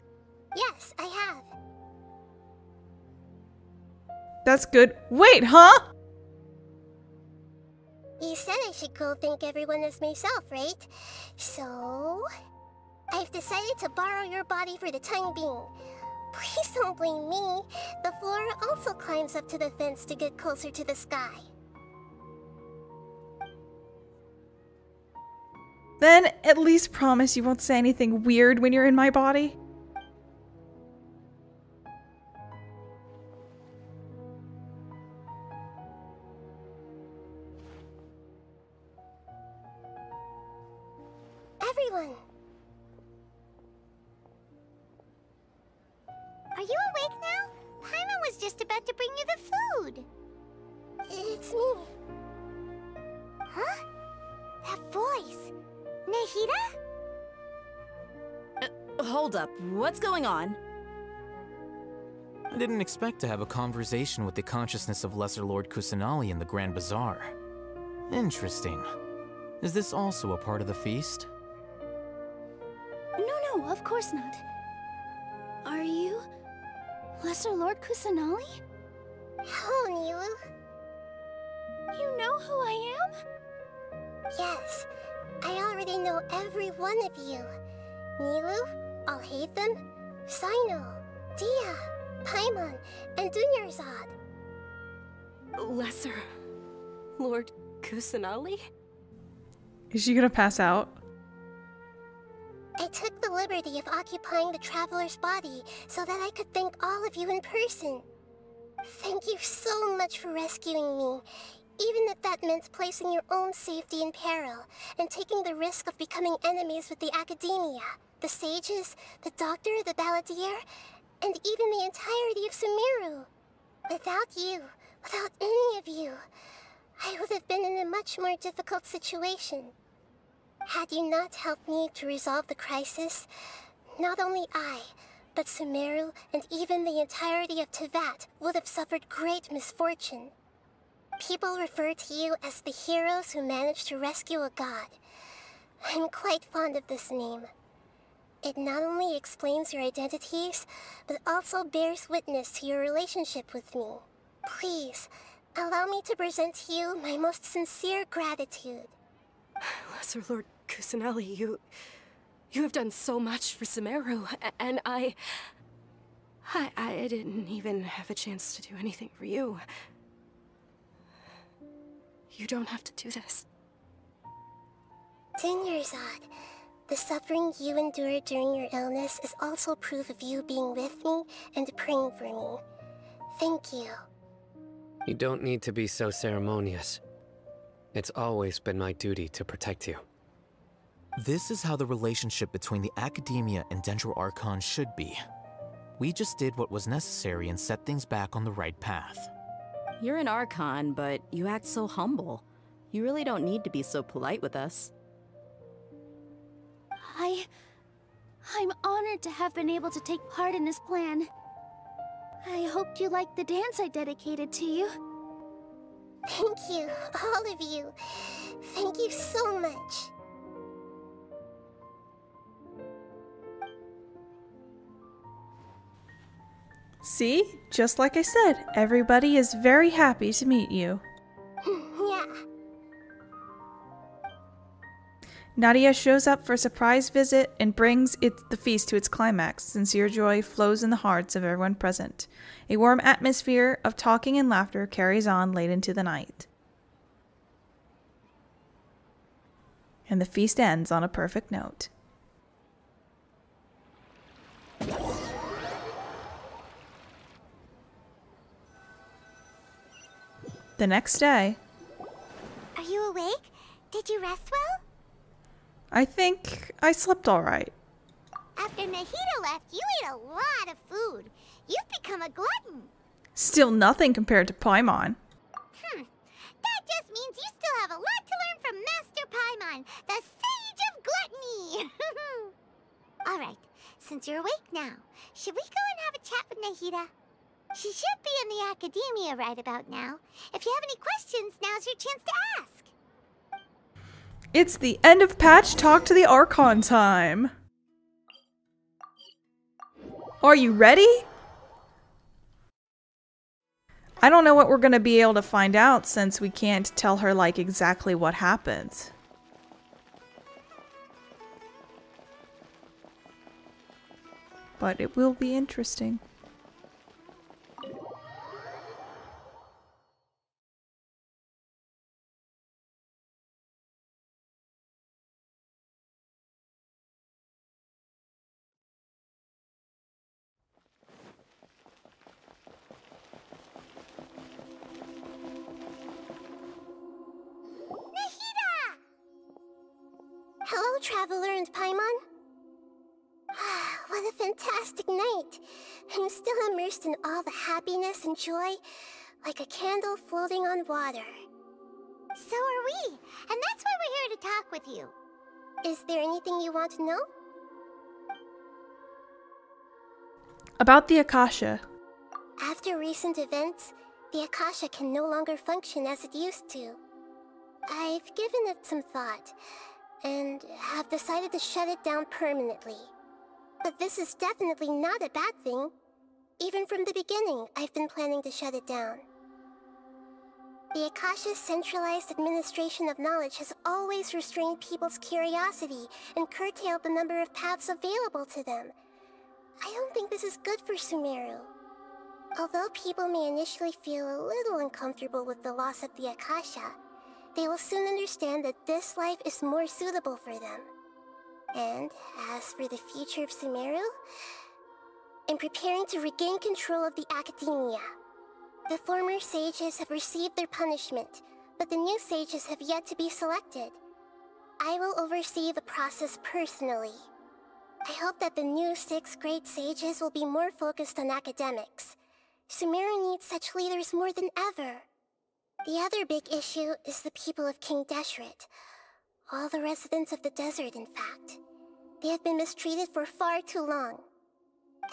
Yes, I have. That's good. Wait, huh? You said I should go thank everyone as myself, right? So, I've decided to borrow your body for the time being. Please don't blame me. The flora also climbs up to the fence to get closer to the sky. Then at least promise you won't say anything weird when you're in my body. Everyone! Are you awake now? Paimon was just about to bring you the food. It's me. Huh? That voice. Nahida? Hold up. What's going on? I didn't expect to have a conversation with the consciousness of Lesser Lord Kusanali in the Grand Bazaar. Interesting. Is this also a part of the feast? No, of course not. Are you Lesser Lord Kusanali? Hello, Nilu. You know who I am? Yes, I already know every one of you. Nilu, Alhaitham, Sino, Dia, Paimon, and Dunyarzad. Lesser Lord Kusanali? Is she gonna pass out? I took the liberty of occupying the traveler's body so that I could thank all of you in person. Thank you so much for rescuing me, even if that meant placing your own safety in peril and taking the risk of becoming enemies with the Academia, the sages, the doctor, the balladeer, and even the entirety of Sumeru. Without you, without any of you, I would have been in a much more difficult situation. Had you not helped me to resolve the crisis, not only I, but Sumeru and even the entirety of Teyvat would have suffered great misfortune. People refer to you as the heroes who managed to rescue a god. I'm quite fond of this name. It not only explains your identities, but also bears witness to your relationship with me. Please, allow me to present to you my most sincere gratitude. Lesser Lord Kusanali, you have done so much for Sumeru, and I didn't even have a chance to do anything for you. You don't have to do this. Dunyarzad, the suffering you endured during your illness is also proof of you being with me and praying for me. Thank you. You don't need to be so ceremonious. It's always been my duty to protect you. This is how the relationship between the Academia and Dendro Archon should be. We just did what was necessary and set things back on the right path. You're an Archon, but you act so humble. You really don't need to be so polite with us. I'm honored to have been able to take part in this plan. I hoped you liked the dance I dedicated to you. Thank you, all of you. Thank you so much. See? Just like I said, everybody is very happy to meet you. Yeah. Nahida shows up for a surprise visit and brings the feast to its climax. Sincere joy flows in the hearts of everyone present. A warm atmosphere of talking and laughter carries on late into the night. And the feast ends on a perfect note. The next day... Are you awake? Did you rest well? I think I slept alright. After Nahida left, you ate a lot of food. You've become a glutton. Still nothing compared to Paimon. That just means you still have a lot to learn from Master Paimon, the Sage of Gluttony. Alright, since you're awake now, should we go and have a chat with Nahida? She should be in the academia right about now. If you have any questions, now's your chance to ask. It's the end of patch talk to the Archon time. Are you ready? I don't know what we're gonna be able to find out since we can't tell her like exactly what happens. But it will be interesting. Hello, Traveler and Paimon. What a fantastic night. I'm still immersed in all the happiness and joy, like a candle floating on water. So are we, and that's why we're here to talk with you. Is there anything you want to know? About the Akasha. After recent events, the Akasha can no longer function as it used to. I've given it some thought, and have decided to shut it down permanently. But this is definitely not a bad thing. Even from the beginning, I've been planning to shut it down. The Akasha's centralized administration of knowledge has always restrained people's curiosity and curtailed the number of paths available to them. I don't think this is good for Sumeru. Although people may initially feel a little uncomfortable with the loss of the Akasha, they will soon understand that this life is more suitable for them. And as for the future of Sumeru, I'm preparing to regain control of the academia. The former sages have received their punishment, but the new sages have yet to be selected. I will oversee the process personally. I hope that the new 6 great sages will be more focused on academics. Sumeru needs such leaders more than ever. The other big issue is the people of King Deshret. All the residents of the desert, in fact. They have been mistreated for far too long.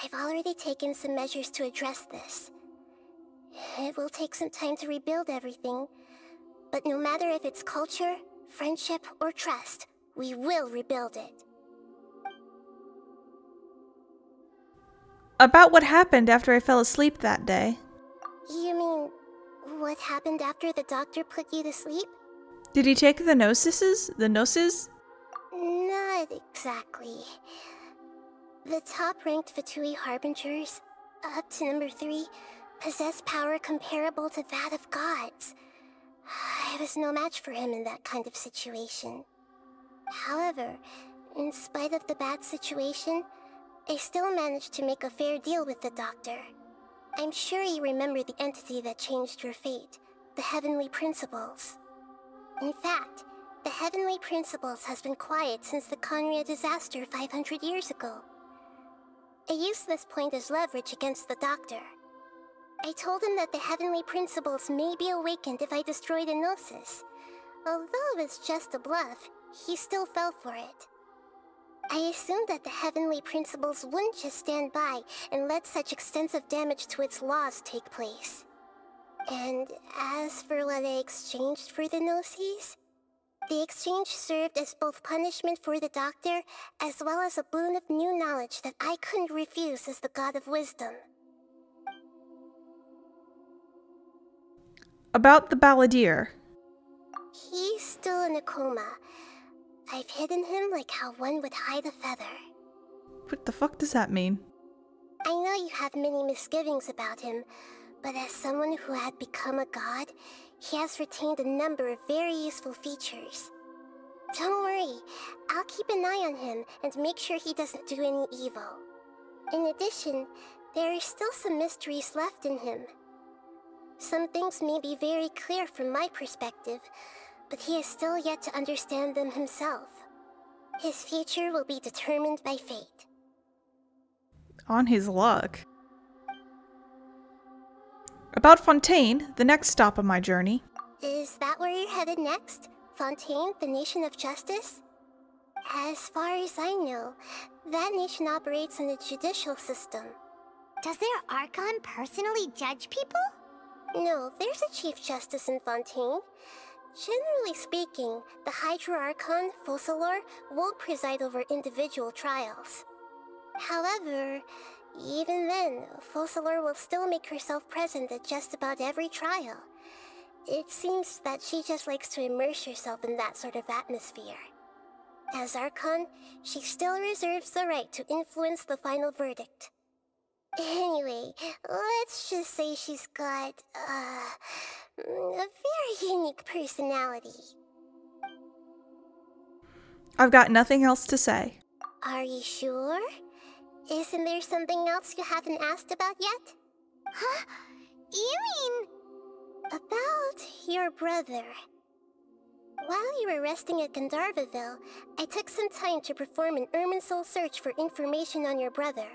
I've already taken some measures to address this. It will take some time to rebuild everything, but no matter if it's culture, friendship, or trust, we will rebuild it. About what happened after I fell asleep that day. You mean, what happened after the doctor put you to sleep? Did he take the gnosis? The gnosis? Not exactly. The top-ranked Fatui Harbingers, up to number 3, possess power comparable to that of gods. I was no match for him in that kind of situation. However, in spite of the bad situation, I still managed to make a fair deal with the doctor. I'm sure you remember the entity that changed your fate, the Heavenly Principles. In fact, the Heavenly Principles has been quiet since the Conria disaster 500 years ago. I used this point as leverage against the doctor. I told him that the Heavenly Principles may be awakened if I destroy the Gnosis. Although it's just a bluff, he still fell for it. I assumed that the Heavenly Principles wouldn't just stand by and let such extensive damage to its laws take place. And as for what I exchanged for the Gnosis, the exchange served as both punishment for the doctor, as well as a boon of new knowledge that I couldn't refuse as the God of Wisdom. About the balladeer. He's still in a coma. I've hidden him like how one would hide a feather. What the fuck does that mean? I know you have many misgivings about him, but as someone who had become a god, he has retained a number of very useful features. Don't worry, I'll keep an eye on him and make sure he doesn't do any evil. In addition, there are still some mysteries left in him. Some things may be very clear from my perspective, but he is still yet to understand them himself. His future will be determined by fate. On his luck. About Fontaine, the next stop on my journey. Is that where you're headed next? Fontaine, the nation of justice? As far as I know, that nation operates in a judicial system. Does their Archon personally judge people? No, there's a Chief Justice in Fontaine. Generally speaking, the Hydra Archon, Focalor, won't preside over individual trials. However, even then, Focalor will still make herself present at just about every trial. It seems that she just likes to immerse herself in that sort of atmosphere. As Archon, she still reserves the right to influence the final verdict. Anyway, let's just say she's got, a very unique personality. I've got nothing else to say. Are you sure? Isn't there something else you haven't asked about yet? Huh? You mean... About your brother. While you were resting at Gandharvaville, I took some time to perform an Irminsul search for information on your brother.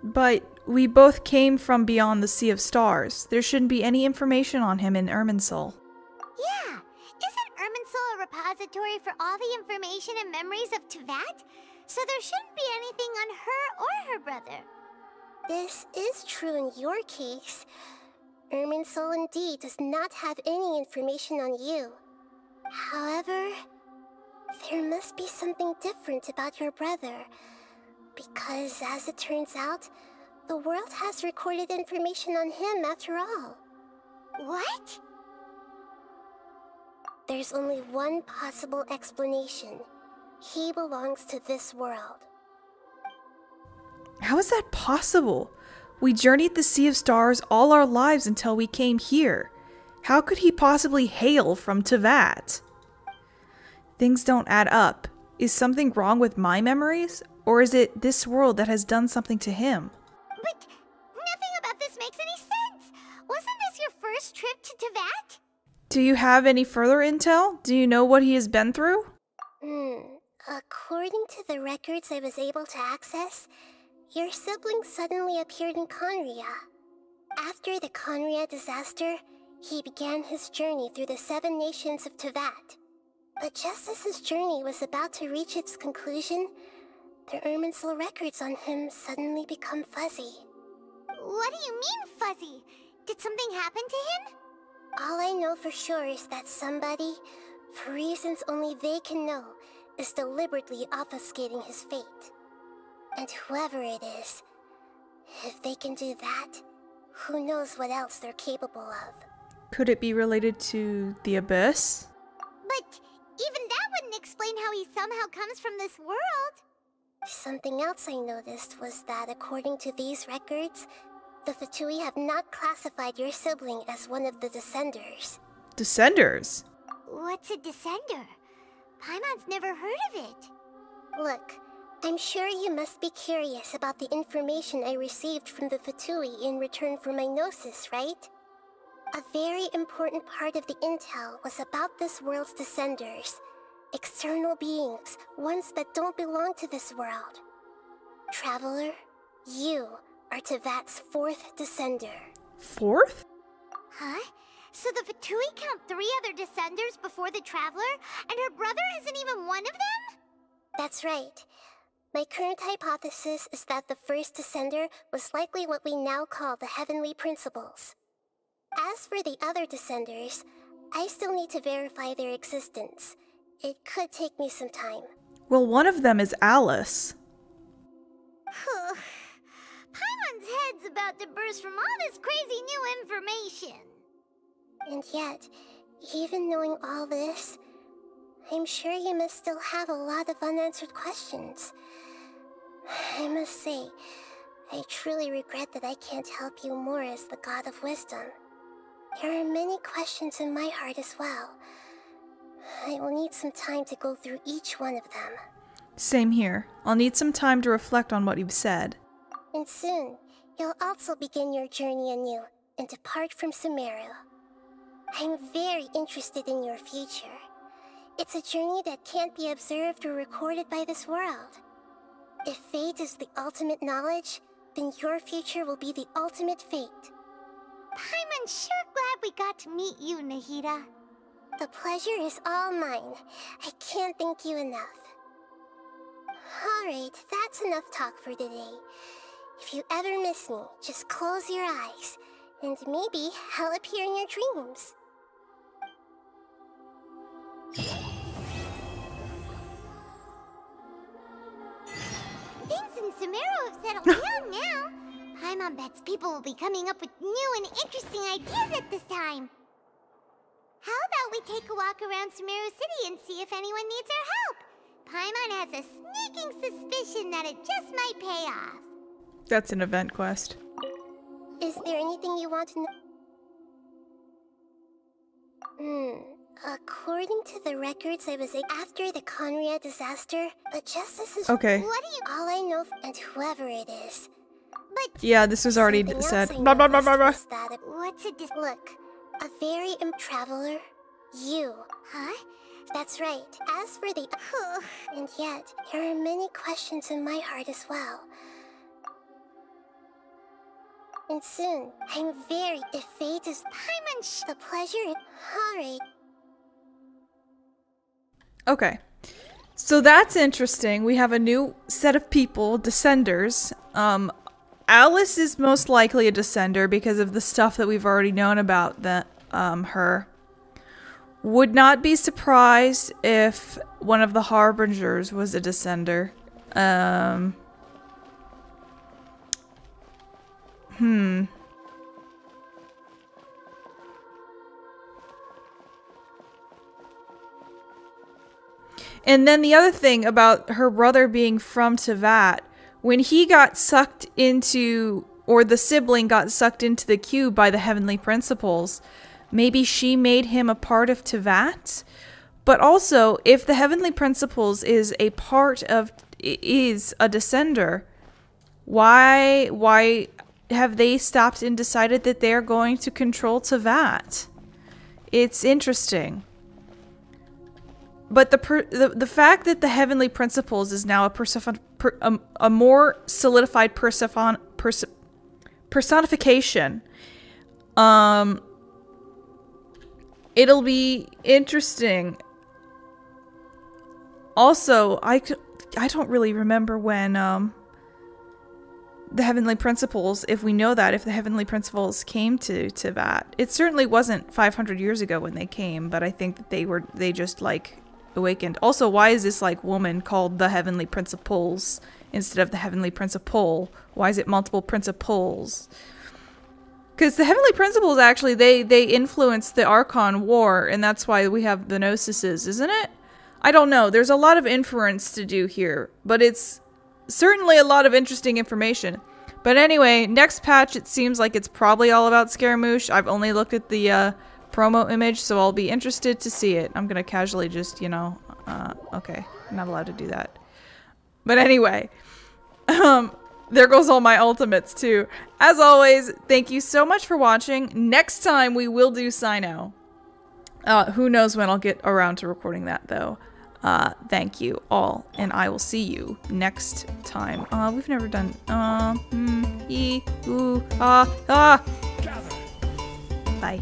But we both came from beyond the Sea of Stars. There shouldn't be any information on him in Irminsul. Yeah! Isn't Irminsul a repository for all the information and memories of Teyvat? So there shouldn't be anything on her or her brother. This is true in your case. Irminsul indeed does not have any information on you. However, there must be something different about your brother. Because, as it turns out, the world has recorded information on him after all. What? There's only one possible explanation. He belongs to this world. How is that possible? We journeyed the Sea of Stars all our lives until we came here. How could he possibly hail from Teyvat? Things don't add up. Is something wrong with my memories? Or is it this world that has done something to him? But nothing about this makes any sense. Wasn't this your first trip to Teyvat? Do you have any further intel? Do you know what he has been through? According to the records I was able to access, your sibling suddenly appeared in Conria. After the Conria disaster, he began his journey through the 7 nations of Teyvat. But just as his journey was about to reach its conclusion, the Irminsul records on him suddenly become fuzzy. What do you mean, fuzzy? Did something happen to him? All I know for sure is that somebody, for reasons only they can know, is deliberately obfuscating his fate. And whoever it is, if they can do that, who knows what else they're capable of. Could it be related to the Abyss? But even that wouldn't explain how he somehow comes from this world. Something else I noticed was that according to these records, the Fatui have not classified your sibling as one of the Descenders. Descenders? What's a Descender? Paimon's never heard of it. Look, I'm sure you must be curious about the information I received from the Fatui in return for my gnosis, right? A very important part of the intel was about this world's Descenders. External beings, ones that don't belong to this world. Traveler, you are Teyvat's 4th Descender. 4th? Huh? So the Fatui count 3 other Descenders before the Traveler, and her brother isn't even one of them? That's right. My current hypothesis is that the first Descender was likely what we now call the Heavenly Principles. As for the other Descenders, I still need to verify their existence. It could take me some time. Well, one of them is Alice. Paimon's head's about to burst from all this crazy new information. And yet, even knowing all this, I'm sure you must still have a lot of unanswered questions. I must say, I truly regret that I can't help you more as the God of Wisdom. There are many questions in my heart as well. I will need some time to go through each one of them. Same here. I'll need some time to reflect on what you've said. And soon, you'll also begin your journey anew and depart from Sumeru. I'm very interested in your future. It's a journey that can't be observed or recorded by this world. If fate is the ultimate knowledge, then your future will be the ultimate fate. Paimon's sure glad we got to meet you, Nahida. The pleasure is all mine. I can't thank you enough. Alright, that's enough talk for today. If you ever miss me, just close your eyes, and maybe I'll appear in your dreams. Things in Sumeru have settled down now. Paimon bets people will be coming up with new and interesting ideas at this time. How about we take a walk around Sumeru City and see if anyone needs our help? Paimon has a sneaking suspicion that it just might pay off. That's an event quest. Is there anything you want to know? According to the records, I was after the Conria disaster, but justice is... Okay. What do you... All I know, and whoever it is. But... Yeah, this was already said. Blah, blah, blah, blah, blah. What's it? Look, a very traveler. You. Huh? That's right. As for the... and yet, there are many questions in my heart as well. And soon, I'm very... If fate is... Paimon, the pleasure... Alright. Okay. So that's interesting. We have a new set of people, Descenders. Alice is most likely a Descender because of the stuff that we've already known about her. Would not be surprised if one of the Harbingers was a Descender. And then the other thing about her brother being from Teyvat, when he got sucked into, or the sibling got sucked into the cube by the Heavenly Principles, maybe she made him a part of Teyvat? But also, if the Heavenly Principles is a part of, is a Descender, why have they stopped and decided that they're going to control Teyvat? It's interesting. But the fact that the Heavenly Principles is now a more solidified personification, it'll be interesting. Also, I don't really remember when the Heavenly Principles, if we know that, if the Heavenly Principles came to Teyvat. It certainly wasn't 500 years ago when they came, but I think that they just like awakened. Also, why is this like woman called the Heavenly Principles instead of the Heavenly Principal? Why is it multiple principles? Because the Heavenly Principles actually they influence the Archon War, and that's why we have the Gnosises, isn't it? I don't know. There's a lot of inference to do here, but it's certainly a lot of interesting information. But anyway, next patch it seems like it's probably all about Scaramouche. I've only looked at the promo image, so I'll be interested to see it. I'm gonna casually just, you know, okay, I'm not allowed to do that. But anyway, there goes all my ultimates too. As always, thank you so much for watching. Next time we will do Sino. Who knows when I'll get around to recording that though. Thank you all, and I will see you next time. We've never done, Bye.